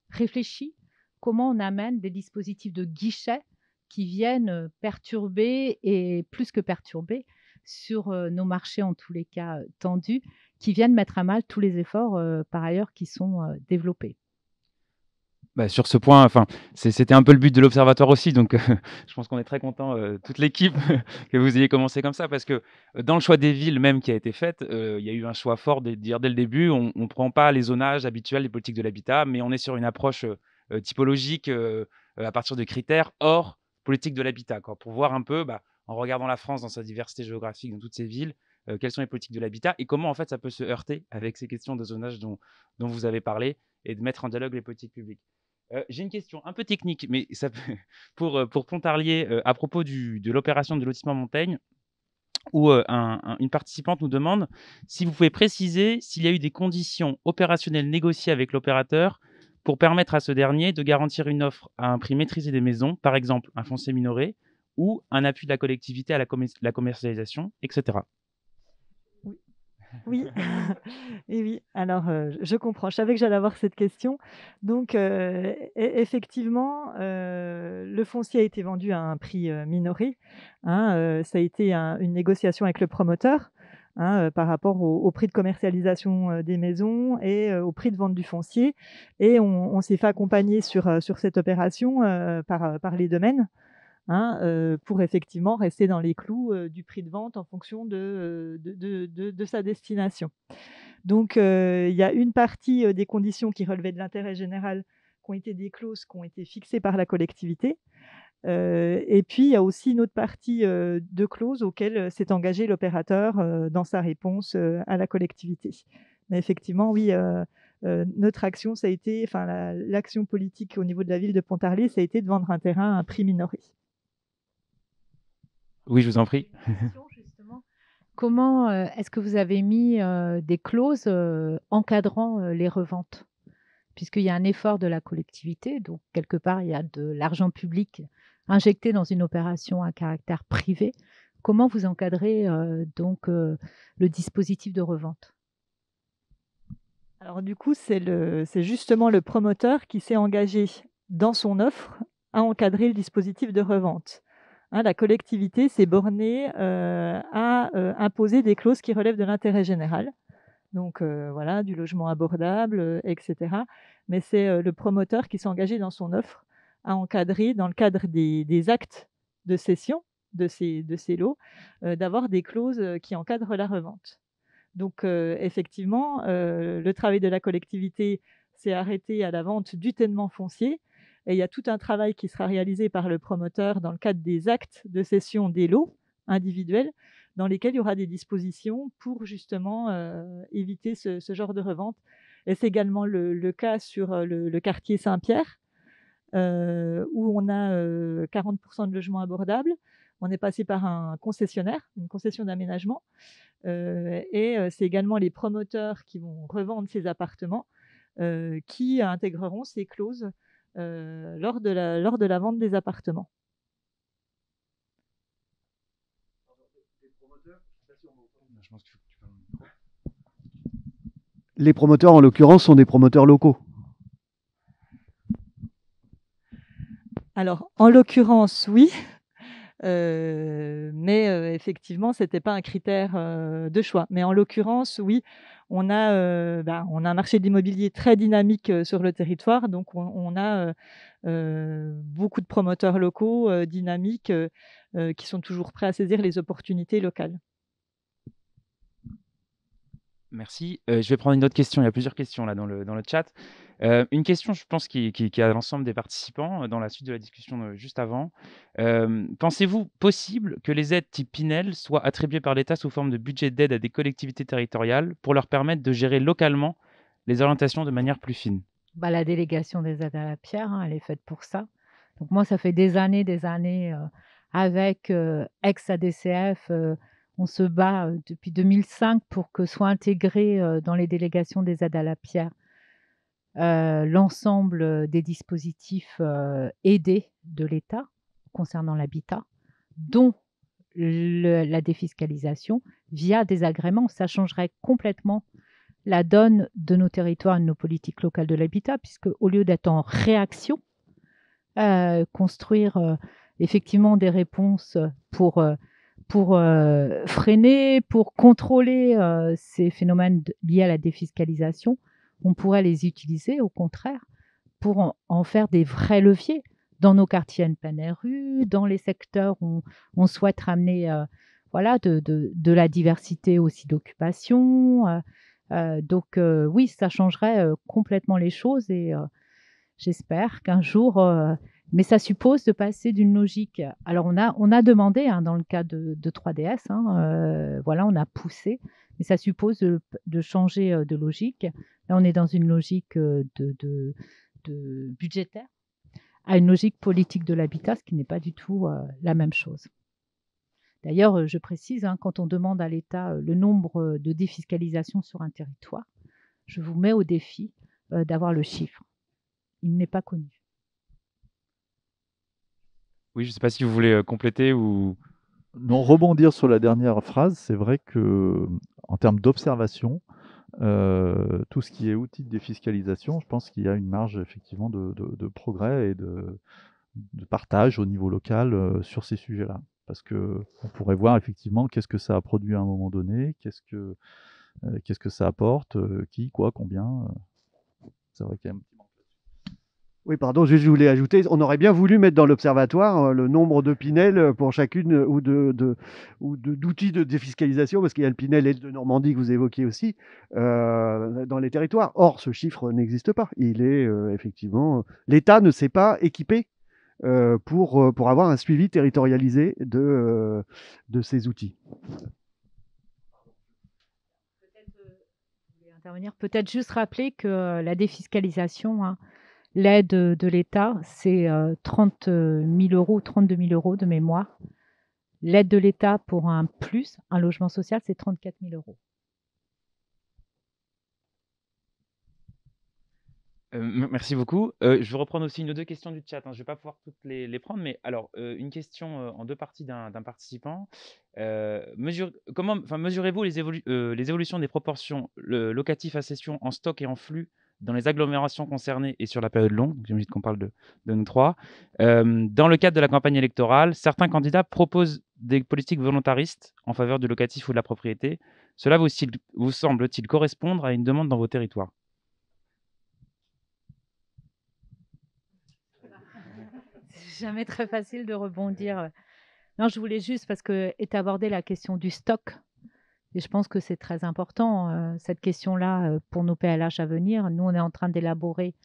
réfléchies, comment on amène des dispositifs de guichet qui viennent perturber et plus que perturber sur nos marchés, en tous les cas tendus, qui viennent mettre à mal tous les efforts par ailleurs qui sont développés. Bah, sur ce point, enfin, c'était un peu le but de l'observatoire aussi, donc je pense qu'on est très content, toute l'équipe, que vous ayez commencé comme ça, parce que dans le choix des villes même qui a été fait, il y a eu un choix fort de dire dès le début, on ne prend pas les zonages habituels des politiques de l'habitat, mais on est sur une approche typologique à partir de critères hors politique de l'habitat, quoi, pour voir un peu, bah, en regardant la France dans sa diversité géographique, dans toutes ces villes, quelles sont les politiques de l'habitat et comment en fait ça peut se heurter avec ces questions de zonage dont vous avez parlé et de mettre en dialogue les politiques publiques. J'ai une question un peu technique, mais ça peut, pour Pontarlier, à propos de l'opération de lotissement Montaigne, où une participante nous demande si vous pouvez préciser s'il y a eu des conditions opérationnelles négociées avec l'opérateur pour permettre à ce dernier de garantir une offre à un prix maîtrisé des maisons, par exemple un foncier minoré, ou un appui de la collectivité à la commercialisation, etc. Oui, et oui. Alors, je comprends. Je savais que j'allais avoir cette question. Donc, effectivement, le foncier a été vendu à un prix minoré. Hein, ça a été une négociation avec le promoteur, hein, par rapport au prix de commercialisation des maisons et au prix de vente du foncier. Et on s'est fait accompagner sur cette opération par les domaines. Hein, pour effectivement rester dans les clous du prix de vente en fonction de sa destination. Donc, il y a une partie des conditions qui relevaient de l'intérêt général, qui ont été des clauses qui ont été fixées par la collectivité. Et puis, il y a aussi une autre partie de clauses auxquelles s'est engagé l'opérateur dans sa réponse à la collectivité. Mais effectivement, oui, notre action, ça a été, enfin, l'action politique au niveau de la ville de Pontarlier, ça a été de vendre un terrain à un prix minoré. Oui, je vous en prie. Justement, comment est-ce que vous avez mis des clauses encadrant les reventes? Puisqu'il y a un effort de la collectivité, donc quelque part, il y a de l'argent public injecté dans une opération à caractère privé. Comment vous encadrez donc le dispositif de revente? Alors du coup, c'est justement le promoteur qui s'est engagé dans son offre à encadrer le dispositif de revente. Hein, la collectivité s'est bornée à imposer des clauses qui relèvent de l'intérêt général. Donc voilà, du logement abordable, etc. Mais c'est le promoteur qui s'est engagé dans son offre à encadrer, dans le cadre des actes de cession de ces lots, d'avoir des clauses qui encadrent la revente. Donc effectivement, le travail de la collectivité s'est arrêté à la vente du ténement foncier. Et il y a tout un travail qui sera réalisé par le promoteur dans le cadre des actes de cession des lots individuels, dans lesquels il y aura des dispositions pour justement éviter ce genre de revente. Et c'est également le cas sur le quartier Saint-Pierre, où on a 40% de logements abordables. On est passé par un concessionnaire, une concession d'aménagement. Et c'est également les promoteurs qui vont revendre ces appartements qui intégreront ces clauses lors de la vente des appartements. Les promoteurs, en l'occurrence, sont des promoteurs locaux. Alors, en l'occurrence, oui. Mais effectivement, ce n'était pas un critère de choix. Mais en l'occurrence, oui, on a un marché de l'immobilier très dynamique sur le territoire. Donc, on a beaucoup de promoteurs locaux dynamiques qui sont toujours prêts à saisir les opportunités locales. Merci. Je vais prendre une autre question. Il y a plusieurs questions là dans le chat. Une question, je pense, qui est à l'ensemble des participants dans la suite de la discussion juste avant. Pensez-vous possible que les aides type Pinel soient attribuées par l'État sous forme de budget d'aide à des collectivités territoriales pour leur permettre de gérer localement les orientations de manière plus fine? La délégation des aides à la pierre, hein, elle est faite pour ça. Donc moi, ça fait des années avec ex-ADCF, On se bat depuis 2005 pour que soit intégré dans les délégations des aides à la pierre l'ensemble des dispositifs aidés de l'État concernant l'habitat, dont la défiscalisation via des agréments. Ça changerait complètement la donne de nos territoires et de nos politiques locales de l'habitat, puisque au lieu d'être en réaction, construire effectivement des réponses pour freiner, pour contrôler ces phénomènes liés à la défiscalisation, on pourrait les utiliser au contraire pour en faire des vrais leviers dans nos quartiers NPNRU, dans les secteurs où on souhaite ramener de la diversité aussi d'occupation. Donc oui, ça changerait complètement les choses et j'espère qu'un jour, mais ça suppose de passer d'une logique. Alors on a demandé dans le cas de 3DS, on a poussé, mais ça suppose de changer de logique. Là, on est dans une logique de budgétaire à une logique politique de l'habitat, ce qui n'est pas du tout la même chose. D'ailleurs, je précise, quand on demande à l'État le nombre de défiscalisations sur un territoire, je vous mets au défi d'avoir le chiffre. Il n'est pas connu. Oui, je ne sais pas si vous voulez compléter ou... Non, rebondir sur la dernière phrase, c'est vrai que en termes d'observation, tout ce qui est outil de défiscalisation, je pense qu'il y a une marge effectivement de progrès et de partage au niveau local sur ces sujets-là. Parce qu'on pourrait voir effectivement qu'est-ce que ça a produit à un moment donné, qu'est-ce que ça apporte, qui, quoi, combien. C'est vrai qu'il y a un petit manque. Oui, pardon, je voulais ajouter, on aurait bien voulu mettre dans l'observatoire le nombre de Pinel pour chacune ou d'outils de défiscalisation, parce qu'il y a le Pinel et le de Normandie que vous évoquiez aussi, dans les territoires. Or, ce chiffre n'existe pas. Il est effectivement... L'État ne s'est pas équipé pour avoir un suivi territorialisé de ces outils. Peut-être juste rappeler que la défiscalisation... L'aide de l'État, c'est 30 000 euros, 32 000 euros de mémoire. L'aide de l'État pour un logement social, c'est 34 000 euros. Merci beaucoup. Je vais reprendre aussi une ou deux questions du chat. Je ne vais pas pouvoir toutes les prendre, mais alors, une question en deux parties d'un participant. Mesurez-vous les évolutions des proportions locatifs à cession en stock et en flux dans les agglomérations concernées et sur la période longue? J'imagine qu'on parle de nous trois. Dans le cadre de la campagne électorale, certains candidats proposent des politiques volontaristes en faveur du locatif ou de la propriété. Cela vous semble-t-il correspondre à une demande dans vos territoires? C'est jamais très facile de rebondir. Non, je voulais juste, parce que est abordée la question du stock. Et je pense que c'est très important, cette question-là, pour nos PLH à venir. Nous, on est en train d'élaborer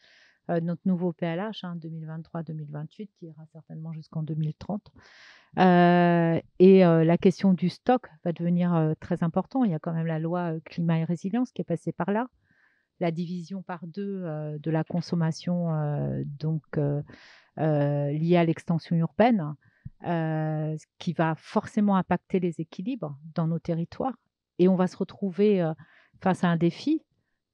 notre nouveau PLH 2023-2028, qui ira certainement jusqu'en 2030. La question du stock va devenir très important. Il y a quand même la loi climat et résilience qui est passée par là. La division par deux de la consommation liée à l'extension urbaine, qui va forcément impacter les équilibres dans nos territoires. Et on va se retrouver face à un défi,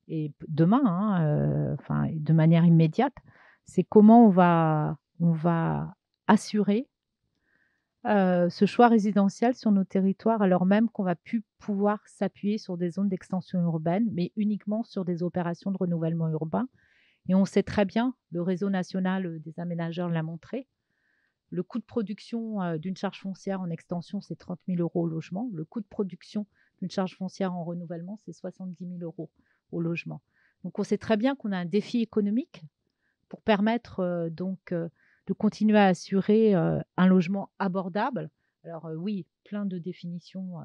et demain, de manière immédiate, c'est comment on va assurer ce choix résidentiel sur nos territoires, alors même qu'on va plus pouvoir s'appuyer sur des zones d'extension urbaine, mais uniquement sur des opérations de renouvellement urbain. Et on sait très bien, le réseau national des aménageurs l'a montré, le coût de production d'une charge foncière en extension, c'est 30 000 euros au logement. Le coût de production d'une charge foncière en renouvellement, c'est 70 000 euros au logement. Donc, on sait très bien qu'on a un défi économique pour permettre de continuer à assurer un logement abordable. Alors oui, plein de définitions.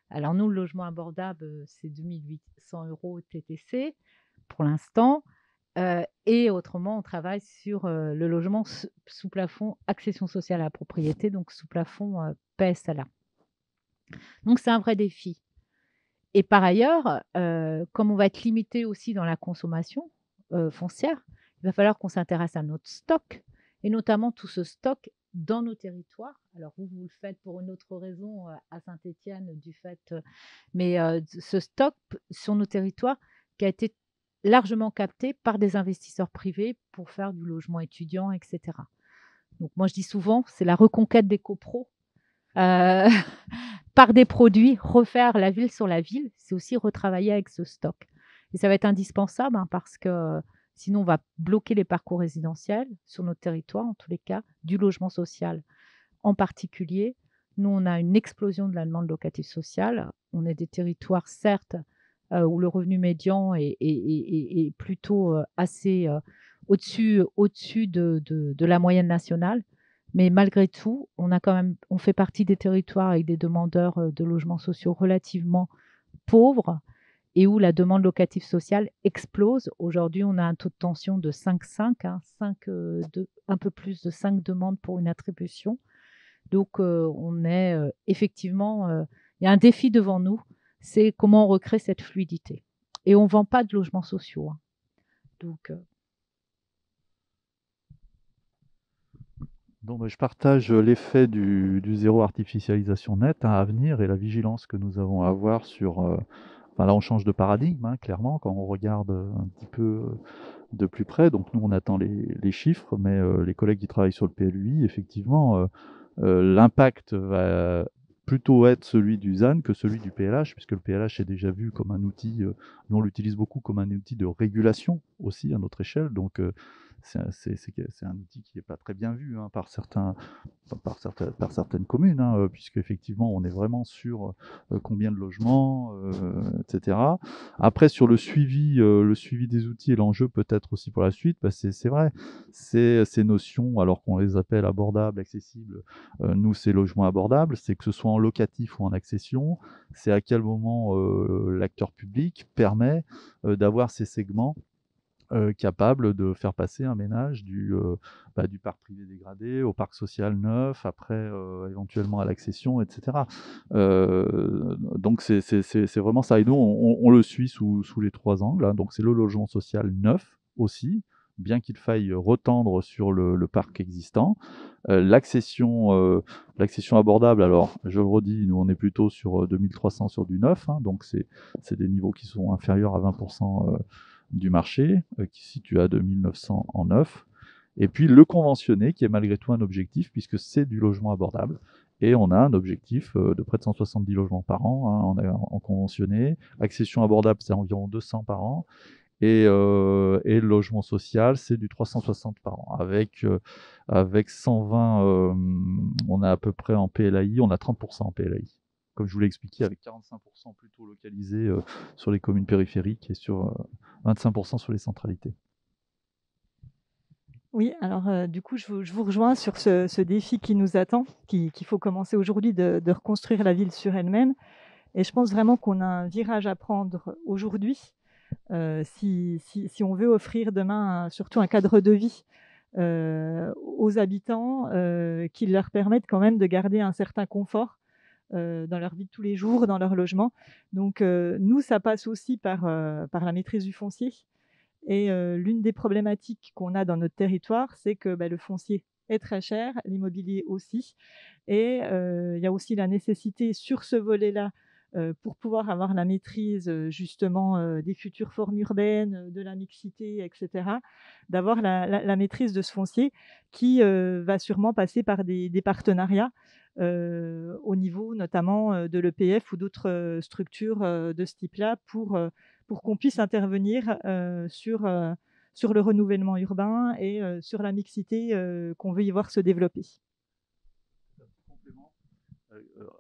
Alors nous, le logement abordable, c'est 2 800 euros TTC pour l'instant. Et autrement, on travaille sur le logement sous plafond accession sociale à la propriété, donc sous plafond PSLA. Donc c'est un vrai défi. Et par ailleurs, comme on va être limité aussi dans la consommation foncière, il va falloir qu'on s'intéresse à notre stock, et notamment tout ce stock dans nos territoires. Alors vous le faites pour une autre raison à Saint-Étienne du fait, mais ce stock sur nos territoires qui a été largement capté par des investisseurs privés pour faire du logement étudiant, etc. Donc moi je dis souvent, c'est la reconquête des copros par des produits, refaire la ville sur la ville, c'est aussi retravailler avec ce stock. Et ça va être indispensable parce que sinon on va bloquer les parcours résidentiels sur notre territoire, en tous les cas, du logement social en particulier. Nous, on a une explosion de la demande locative sociale. On est des territoires, certes, où le revenu médian est plutôt assez au-dessus de la moyenne nationale. Mais malgré tout, on fait partie des territoires avec des demandeurs de logements sociaux relativement pauvres et où la demande locative sociale explose. Aujourd'hui, on a un taux de tension de 5,5, un peu plus de 5 demandes pour une attribution. Donc, on est effectivement, il y a un défi devant nous, c'est comment on recrée cette fluidité. Et on ne vend pas de logements sociaux. Donc, Donc, je partage l'effet du zéro artificialisation nette à venir et la vigilance que nous avons à avoir sur. Enfin, là, on change de paradigme, clairement, quand on regarde un petit peu de plus près. Donc, nous, on attend les chiffres, mais les collègues qui travaillent sur le PLUI, effectivement, l'impact va plutôt être celui du ZAN que celui du PLH, puisque le PLH est déjà vu comme un outil, nous on l'utilise beaucoup comme un outil de régulation aussi à notre échelle. Donc, c'est un outil qui n'est pas très bien vu par certaines communes, puisque effectivement on est vraiment sur combien de logements, etc. Après sur le suivi des outils et l'enjeu peut-être aussi pour la suite, c'est vrai, c'est ces notions, alors qu'on les appelle abordables, accessibles, nous c'est logement abordable, c'est que ce soit en locatif ou en accession, c'est à quel moment l'acteur public permet d'avoir ces segments capable de faire passer un ménage du parc privé dégradé au parc social neuf, après éventuellement à l'accession, etc. Donc c'est vraiment ça. Et nous, on le suit sous les 3 angles. Donc c'est le logement social neuf aussi, bien qu'il faille retendre sur le parc existant. L'accession abordable, alors je le redis, nous on est plutôt sur 2300 sur du neuf, donc c'est des niveaux qui sont inférieurs à 20% du marché, qui se situe à 2900 en neuf. Et puis le conventionné, qui est malgré tout un objectif, puisque c'est du logement abordable. Et on a un objectif de près de 170 logements par an en conventionné. Accession abordable, c'est environ 200 par an. Et le logement social, c'est du 360 par an. Avec 120, on a à peu près en PLAI, on a 30% en PLAI. Comme je vous l'ai expliqué, avec 45% plutôt localisés sur les communes périphériques et sur 25% sur les centralités. Oui, alors du coup, je vous rejoins sur ce défi qui nous attend, qu'il faut commencer aujourd'hui de reconstruire la ville sur elle-même. Et je pense vraiment qu'on a un virage à prendre aujourd'hui si on veut offrir demain surtout un cadre de vie aux habitants qui leur permettent quand même de garder un certain confort dans leur vie de tous les jours, dans leur logement. Donc nous, ça passe aussi par la maîtrise du foncier. Et l'une des problématiques qu'on a dans notre territoire, c'est que le foncier est très cher, l'immobilier aussi. Et il y a aussi la nécessité sur ce volet-là, pour pouvoir avoir la maîtrise justement des futures formes urbaines, de la mixité, etc., d'avoir la maîtrise de ce foncier qui va sûrement passer par des partenariats au niveau notamment de l'EPF ou d'autres structures de ce type-là pour qu'on puisse intervenir sur le renouvellement urbain et sur la mixité qu'on veut y voir se développer.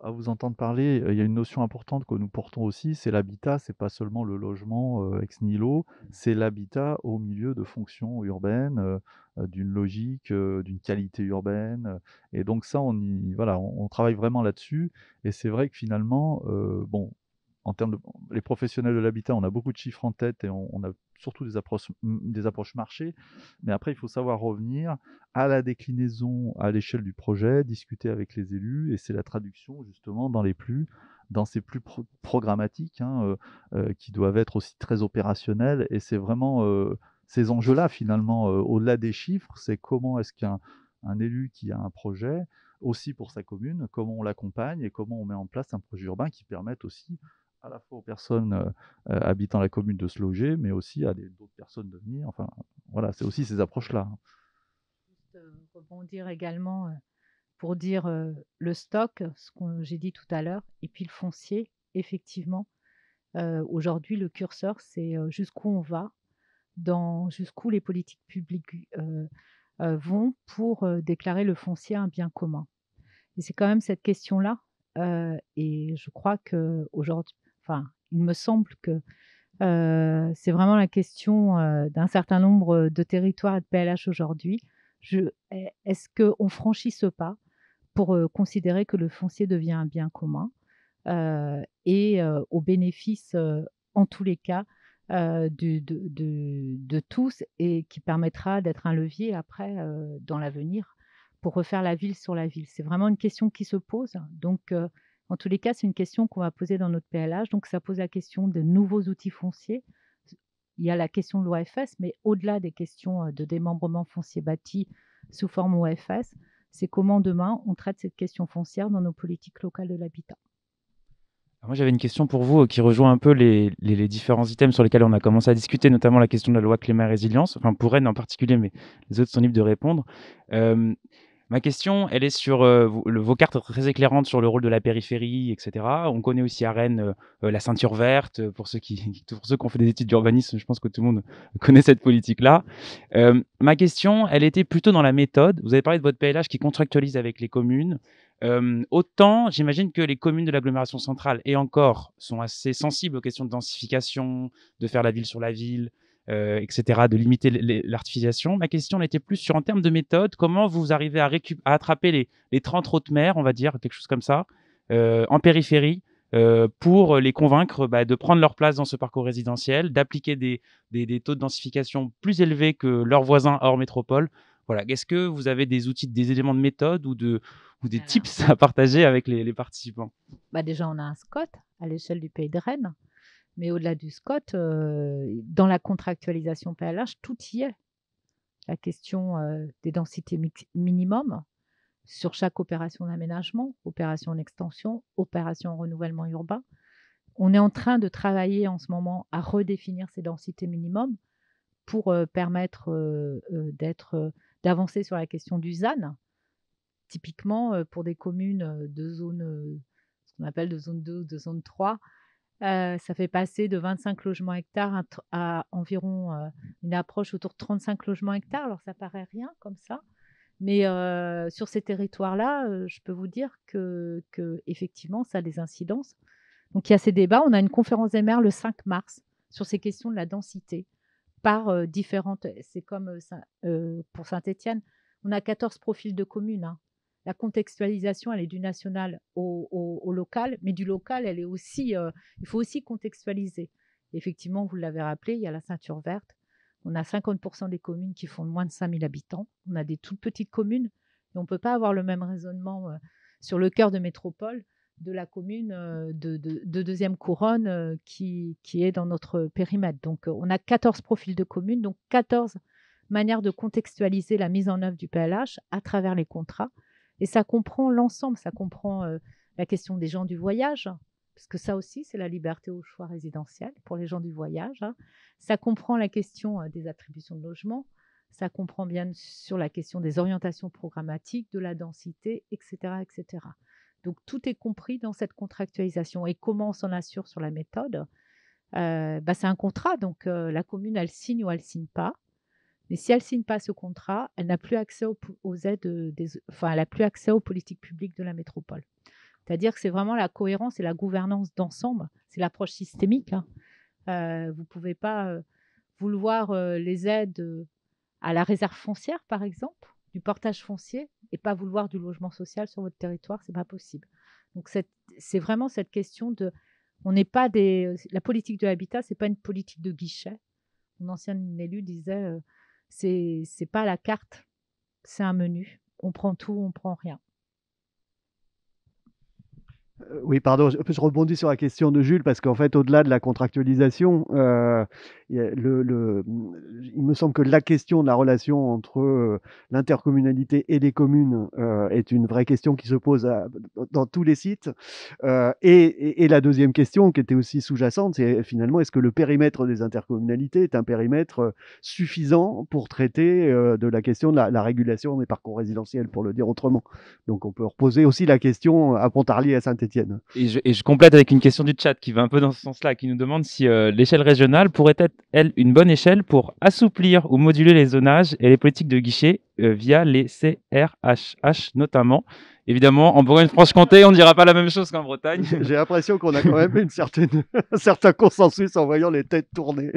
À vous entendre parler, il y a une notion importante que nous portons aussi, c'est l'habitat, c'est pas seulement le logement ex nihilo, c'est l'habitat au milieu de fonctions urbaines, d'une logique, d'une qualité urbaine. Et donc ça, on travaille vraiment là-dessus. Et c'est vrai que finalement, en termes les professionnels de l'habitat, on a beaucoup de chiffres en tête et on a surtout des approches marché. Mais après, il faut savoir revenir à la déclinaison à l'échelle du projet, discuter avec les élus, et c'est la traduction justement dans ces plus programmatiques, qui doivent être aussi très opérationnels. Et c'est vraiment ces enjeux-là, finalement, au-delà des chiffres, c'est comment est-ce qu'un un élu qui a un projet, aussi pour sa commune, comment on l'accompagne et comment on met en place un projet urbain qui permette aussi à la fois aux personnes habitant la commune de se loger, mais aussi à d'autres personnes de venir. Enfin, voilà, c'est aussi ces approches-là. Juste rebondir également pour dire le stock, ce que j'ai dit tout à l'heure, et puis le foncier, effectivement. Aujourd'hui, le curseur, c'est jusqu'où on va, jusqu'où les politiques publiques vont pour déclarer le foncier un bien commun. Et c'est quand même cette question-là. Et je crois qu'aujourd'hui, enfin, il me semble que c'est vraiment la question d'un certain nombre de territoires et de PLH aujourd'hui. Est-ce qu'on franchit ce pas pour considérer que le foncier devient un bien commun et au bénéfice, en tous les cas, de tous et qui permettra d'être un levier après, dans l'avenir, pour refaire la ville sur la ville. C'est vraiment une question qui se pose. Donc, en tous les cas, c'est une question qu'on va poser dans notre PLH. Donc, ça pose la question de nouveaux outils fonciers. Il y a la question de l'OFS, mais au-delà des questions de démembrement foncier bâti sous forme OFS, c'est comment demain on traite cette question foncière dans nos politiques locales de l'habitat. Moi, j'avais une question pour vous qui rejoint un peu les différents items sur lesquels on a commencé à discuter, notamment la question de la loi climat et résilience, enfin pour Rennes en particulier, mais les autres sont libres de répondre. Ma question, elle est sur vos cartes très éclairantes sur le rôle de la périphérie, etc. On connaît aussi à Rennes la ceinture verte. Pour ceux qui ont fait des études d'urbanisme, je pense que tout le monde connaît cette politique-là. Ma question, elle était plutôt dans la méthode. Vous avez parlé de votre PLH qui contractualise avec les communes. Autant, j'imagine que les communes de l'agglomération centrale, et encore, sont assez sensibles aux questions de densification, de faire la ville sur la ville, etc., de limiter l'artificialisation. Ma question était plus sur, en termes de méthode, comment vous arrivez à attraper les 30 autres maires, on va dire, quelque chose comme ça, en périphérie, pour les convaincre de prendre leur place dans ce parcours résidentiel, d'appliquer des taux de densification plus élevés que leurs voisins hors métropole. Voilà. Est-ce que vous avez des outils, des éléments de méthode ou des tips à partager avec les participants? Déjà, on a un SCOT à l'échelle du Pays de Rennes. Mais au-delà du SCOT, dans la contractualisation PLH, tout y est. La question des densités minimum sur chaque opération d'aménagement, opération d'extension, opération de renouvellement urbain. On est en train de travailler en ce moment à redéfinir ces densités minimum pour permettre d'avancer sur la question du ZAN. Typiquement, pour des communes de zone, ce qu'on appelle de zone 2 ou de zone 3, ça fait passer de 25 logements hectares à environ une approche autour de 35 logements hectares. Alors, ça paraît rien comme ça. Mais sur ces territoires-là, je peux vous dire que effectivement, ça a des incidences. Donc, il y a ces débats. On a une conférence des maires le 5 mars sur ces questions de la densité par différentes... C'est comme pour Saint-Étienne, on a 14 profils de communes. Hein. La contextualisation, elle est du national au local, mais du local, elle est aussi, il faut aussi contextualiser. Effectivement, vous l'avez rappelé, il y a la ceinture verte. On a 50% des communes qui font moins de 5000 habitants. On a des toutes petites communes et on ne peut pas avoir le même raisonnement sur le cœur de métropole de la commune de deuxième couronne qui est dans notre périmètre. Donc, on a 14 profils de communes, donc 14 manières de contextualiser la mise en œuvre du PLH à travers les contrats. Et ça comprend l'ensemble, ça comprend la question des gens du voyage, parce que ça aussi, c'est la liberté au choix résidentiel pour les gens du voyage. Hein. Ça comprend la question des attributions de logement, ça comprend bien sûr la question des orientations programmatiques, de la densité, etc., etc. Donc, tout est compris dans cette contractualisation. Et comment on s'en assure sur la méthode c'est un contrat, donc la commune, elle signe ou elle ne signe pas. Mais si elle ne signe pas ce contrat, elle n'a plus accès aux aides, elle n'a plus accès aux politiques publiques de la métropole. C'est-à-dire que c'est vraiment la cohérence et la gouvernance d'ensemble. C'est l'approche systémique. Hein. Vous ne pouvez pas vouloir les aides à la réserve foncière, par exemple, du portage foncier, et pas vouloir du logement social sur votre territoire, ce n'est pas possible. Donc, c'est vraiment cette question de... La politique de l'habitat, ce n'est pas une politique de guichet. Mon ancien élu disait... c'est pas la carte, c'est un menu. On prend tout, on prend rien. Oui, pardon, je rebondis sur la question de Jules parce qu'en fait, au-delà de la contractualisation, il y a il me semble que la question de la relation entre l'intercommunalité et les communes est une vraie question qui se pose dans tous les sites. Et la deuxième question, qui était aussi sous-jacente, c'est finalement, est-ce que le périmètre des intercommunalités est un périmètre suffisant pour traiter de la question de la régulation des parcours résidentiels, pour le dire autrement. Donc, on peut reposer aussi la question à Pontarlier et à Saint-Étienne. Et je complète avec une question du chat qui va un peu dans ce sens-là, qui nous demande si l'échelle régionale pourrait être, elle, une bonne échelle pour assouplir ou moduler les zonages et les politiques de guichet via les CRHH notamment. Évidemment, en Bourgogne-Franche-Comté, on ne dira pas la même chose qu'en Bretagne. J'ai l'impression qu'on a quand même un certain consensus en voyant les têtes tourner.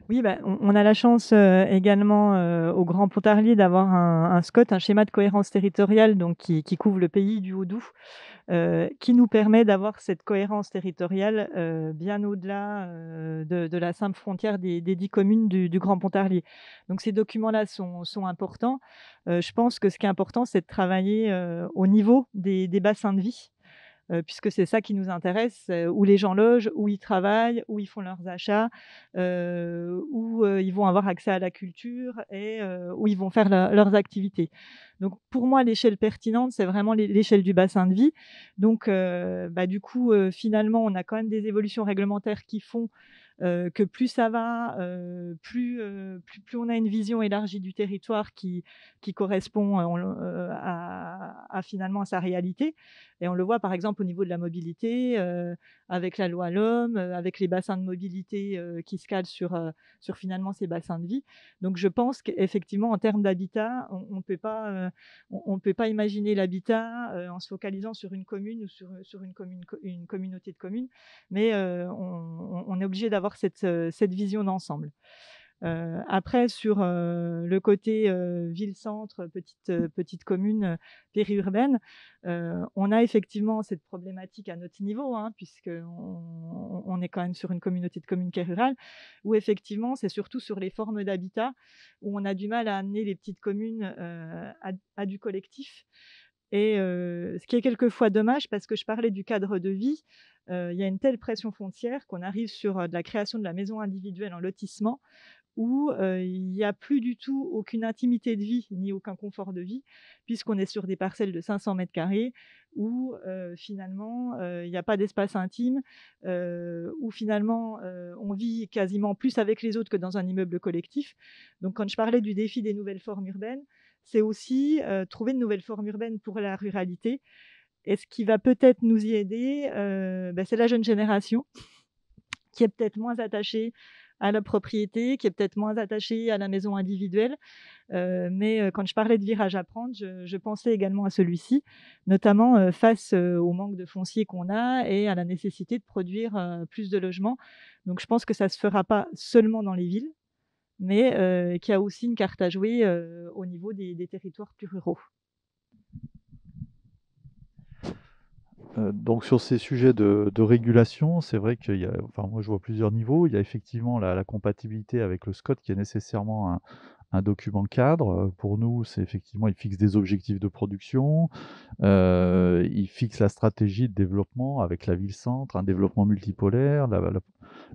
Oui, on a la chance également au Grand Pontarlier d'avoir un SCOT, un schéma de cohérence territoriale, donc qui couvre le pays du Haut-Doubs, qui nous permet d'avoir cette cohérence territoriale bien au-delà de la simple frontière des 10 communes du Grand Pontarlier. Donc ces documents-là sont importants. Je pense que ce qui est important, c'est de travailler au niveau des bassins de vie. Puisque c'est ça qui nous intéresse, où les gens logent, où ils travaillent, où ils font leurs achats, où ils vont avoir accès à la culture et où ils vont faire leurs activités. Donc pour moi, l'échelle pertinente, c'est vraiment l'échelle du bassin de vie. Donc du coup, finalement, on a quand même des évolutions réglementaires qui font que plus ça va, plus on a une vision élargie du territoire qui correspond à finalement à sa réalité. Et on le voit par exemple au niveau de la mobilité, avec la loi LOM, avec les bassins de mobilité qui se calent sur finalement ces bassins de vie. Donc je pense qu'effectivement en termes d'habitat, on peut pas imaginer l'habitat en se focalisant sur une commune ou sur une communauté de communes, mais on est obligé d'avoir cette vision d'ensemble. Après, sur le côté ville-centre, petite commune périurbaine, on a effectivement cette problématique à notre niveau, puisqu'on est quand même sur une communauté de communes qui est rurale, où effectivement, c'est surtout sur les formes d'habitat où on a du mal à amener les petites communes à du collectif. Et ce qui est quelquefois dommage, parce que je parlais du cadre de vie, il y a une telle pression foncière qu'on arrive sur de la création de la maison individuelle en lotissement, où il n'y a plus du tout aucune intimité de vie, ni aucun confort de vie, puisqu'on est sur des parcelles de 500 mètres carrés, où finalement, il n'y a pas d'espace intime, où finalement, on vit quasiment plus avec les autres que dans un immeuble collectif. Donc quand je parlais du défi des nouvelles formes urbaines, c'est aussi trouver de nouvelles formes urbaines pour la ruralité. Et ce qui va peut-être nous y aider, c'est la jeune génération, qui est peut-être moins attachée à la propriété, qui est peut-être moins attachée à la maison individuelle. Mais quand je parlais de virage à prendre, je pensais également à celui-ci, notamment face au manque de foncier qu'on a et à la nécessité de produire plus de logements. Donc je pense que ça ne se fera pas seulement dans les villes, mais qu'il y a aussi une carte à jouer au niveau des territoires plus ruraux. Donc sur ces sujets de régulation, c'est vrai qu'il y a, enfin moi je vois plusieurs niveaux. Il y a effectivement la compatibilité avec le SCOT qui est nécessairement un document cadre. Pour nous, c'est effectivement, il fixe des objectifs de production, il fixe la stratégie de développement avec la ville-centre, un développement multipolaire,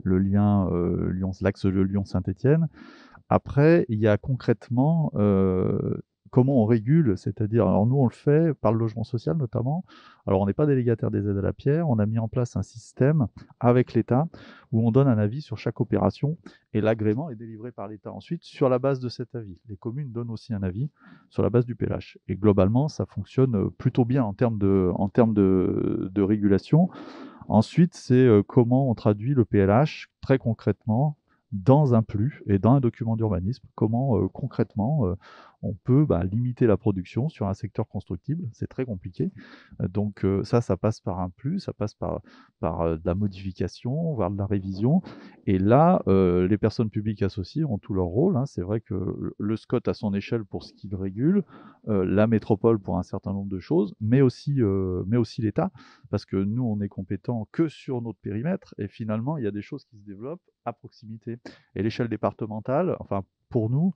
le lien l'axe de Lyon-Saint-Étienne. Après, il y a concrètement comment on régule, c'est-à-dire, alors nous on le fait par le logement social notamment. Alors on n'est pas délégataire des aides à la pierre, on a mis en place un système avec l'État où on donne un avis sur chaque opération et l'agrément est délivré par l'État ensuite sur la base de cet avis. Les communes donnent aussi un avis sur la base du PLH. Et globalement, ça fonctionne plutôt bien en termes de régulation. Ensuite, c'est comment on traduit le PLH très concrètement dans un PLU et dans un document d'urbanisme, comment concrètement on peut limiter la production sur un secteur constructible. C'est très compliqué. Donc ça passe par un PLU, ça passe par de la modification, voire de la révision. Et là, les personnes publiques associées ont tout leur rôle. C'est vrai que le SCOT a son échelle pour ce qu'il régule, la métropole pour un certain nombre de choses, mais aussi l'État, parce que nous, on est compétents que sur notre périmètre, et finalement, il y a des choses qui se développent à proximité. Et l'échelle départementale, enfin pour nous,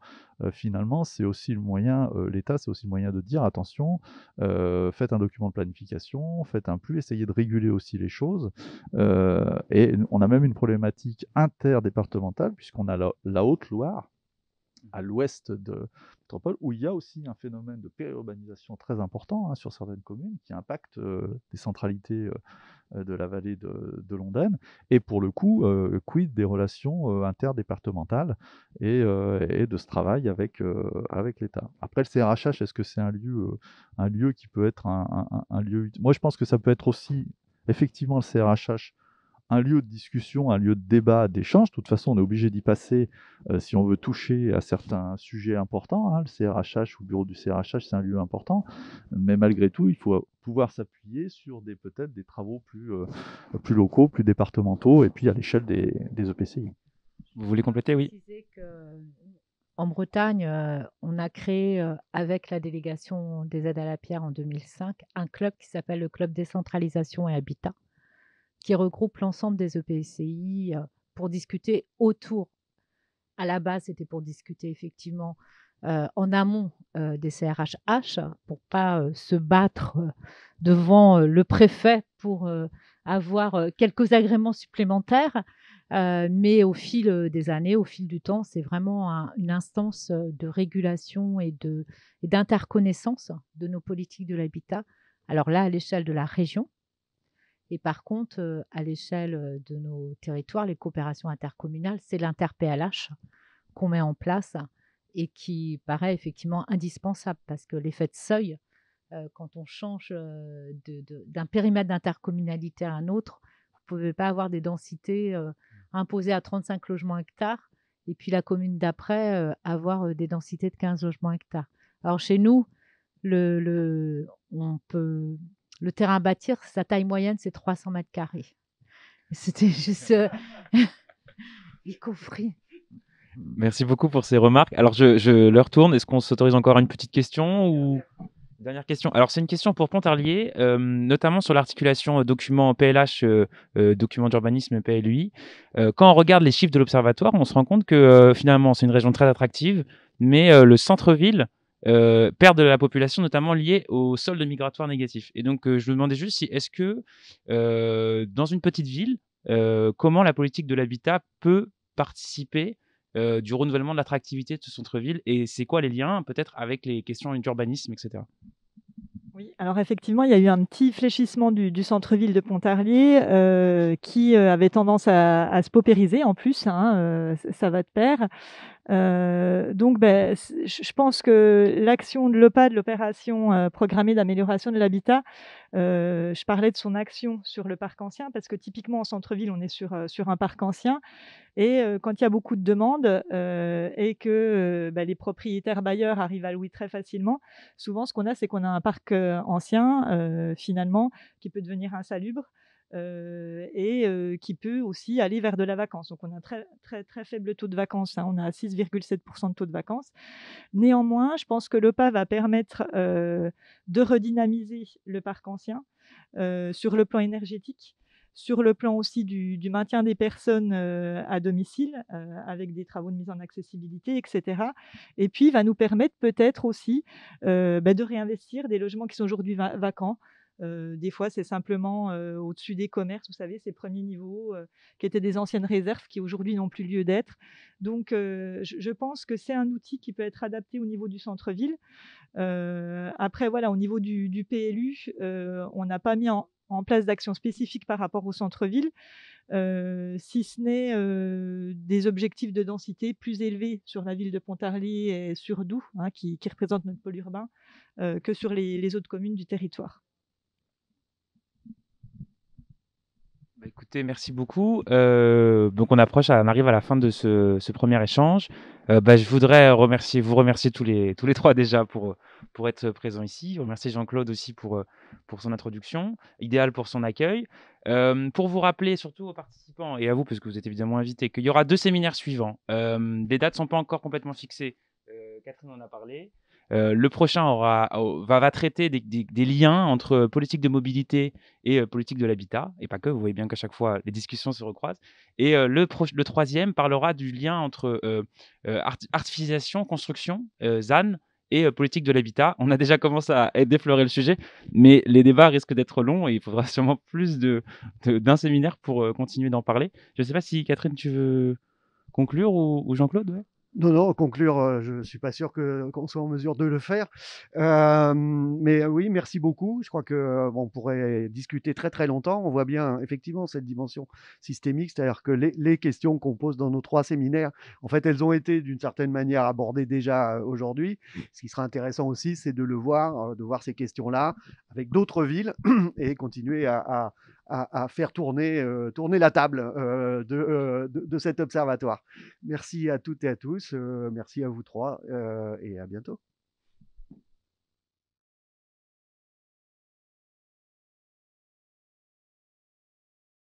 finalement, c'est aussi le moyen, l'État, c'est aussi le moyen de dire attention, faites un document de planification, faites un PLU, essayez de réguler aussi les choses. Et on a même une problématique interdépartementale, puisqu'on a la Haute-Loire, à l'ouest de métropole, où il y a aussi un phénomène de périurbanisation très important sur certaines communes qui impacte des centralités de la vallée de l'Ondaine. Et pour le coup, quid des relations interdépartementales et de ce travail avec l'État. Après, le CRHH, est-ce que c'est un lieu qui peut être un lieu... Moi, je pense que ça peut être aussi, effectivement, le CRHH, un lieu de discussion, un lieu de débat, d'échange. De toute façon, on est obligé d'y passer si on veut toucher à certains sujets importants. Le CRHH ou le bureau du CRHH, c'est un lieu important. Mais malgré tout, il faut pouvoir s'appuyer sur peut-être des travaux plus locaux, plus départementaux, et puis à l'échelle des EPCI. Vous voulez compléter? Oui. En Bretagne, on a créé, avec la délégation des aides à la pierre en 2005, un club qui s'appelle le Club Décentralisation et Habitat, qui regroupe l'ensemble des EPCI pour discuter autour. À la base, c'était pour discuter effectivement en amont des CRHH, pour pas se battre devant le préfet pour avoir quelques agréments supplémentaires. Mais au fil des années, au fil du temps, c'est vraiment une instance de régulation et d'interconnaissance de nos politiques de l'habitat. Alors là, à l'échelle de la région, et par contre, à l'échelle de nos territoires, les coopérations intercommunales, c'est l'inter-PLH qu'on met en place et qui paraît effectivement indispensable parce que l'effet de seuil, quand on change d'un périmètre d'intercommunalité à un autre, vous ne pouvez pas avoir des densités imposées à 35 logements hectares et puis la commune d'après avoir des densités de 15 logements hectares. Alors chez nous, on peut... Le terrain à bâtir, sa taille moyenne, c'est 300 mètres carrés. C'était juste y compris. Merci beaucoup pour ces remarques. Alors, je leur tourne. Est-ce qu'on s'autorise encore une petite question ou... Dernière question. Alors, c'est une question pour Pontarlier, notamment sur l'articulation document PLH, document d'urbanisme PLUI. Quand on regarde les chiffres de l'Observatoire, on se rend compte que finalement, c'est une région très attractive, mais le centre-ville perd de la population, notamment liée au solde migratoire négatif. Et donc, je me demandais juste si, est-ce que dans une petite ville, comment la politique de l'habitat peut participer du renouvellement de l'attractivité de ce centre-ville et c'est quoi les liens peut-être avec les questions d'urbanisme, etc. Oui, alors effectivement, il y a eu un petit fléchissement du centre-ville de Pontarlier qui avait tendance à se paupériser en plus, ça va de pair. Donc, je pense que l'action de l'OPA, de l'opération programmée d'amélioration de l'habitat, je parlais de son action sur le parc ancien, parce que typiquement en centre-ville, on est sur un parc ancien. Et quand il y a beaucoup de demandes et que les propriétaires bailleurs arrivent à louer très facilement, souvent ce qu'on a, c'est qu'on a un parc ancien finalement qui peut devenir insalubre et qui peut aussi aller vers de la vacance. Donc on a un très, très, très faible taux de vacances, on a 6,7% de taux de vacances. Néanmoins, je pense que l'OPA va permettre de redynamiser le parc ancien sur le plan énergétique, sur le plan aussi du maintien des personnes à domicile, avec des travaux de mise en accessibilité, etc. Et puis, va nous permettre peut-être aussi de réinvestir des logements qui sont aujourd'hui vacants. Des fois, c'est simplement au-dessus des commerces, vous savez, ces premiers niveaux qui étaient des anciennes réserves qui aujourd'hui n'ont plus lieu d'être. Donc, je pense que c'est un outil qui peut être adapté au niveau du centre-ville. Après, voilà, au niveau du PLU, on n'a pas mis en place d'actions spécifiques par rapport au centre-ville, si ce n'est des objectifs de densité plus élevés sur la ville de Pontarlier et sur Doubs, qui représente notre pôle urbain, que sur les autres communes du territoire. Écoutez, merci beaucoup. Donc on arrive à la fin de ce premier échange. Je voudrais vous remercier tous les trois déjà pour être présents ici. Remercier Jean-Claude aussi pour son introduction, idéal pour son accueil. Pour vous rappeler, surtout aux participants et à vous, parce que vous êtes évidemment invités, qu'il y aura 2 séminaires suivants. Les dates ne sont pas encore complètement fixées. Catherine en a parlé. Le prochain va traiter des liens entre politique de mobilité et politique de l'habitat, et pas que. Vous voyez bien qu'à chaque fois, les discussions se recroisent. Et le troisième parlera du lien entre artificialisation, construction, ZAN, et politique de l'habitat. On a déjà commencé à déflorer le sujet, mais les débats risquent d'être longs et il faudra sûrement plus d'un séminaire pour continuer d'en parler. Je ne sais pas si Catherine, tu veux conclure ou Jean-Claude, ouais. Non, non, conclure, je ne suis pas sûr qu'on soit en mesure de le faire. Mais oui, merci beaucoup. Je crois qu'on pourrait discuter très très longtemps. On voit bien effectivement cette dimension systémique, c'est-à-dire que les questions qu'on pose dans nos 3 séminaires, en fait, elles ont été d'une certaine manière abordées déjà aujourd'hui. Ce qui sera intéressant aussi, c'est de de voir ces questions-là avec d'autres villes et continuer à faire tourner la table de cet observatoire. Merci à toutes et à tous, merci à vous 3 et à bientôt.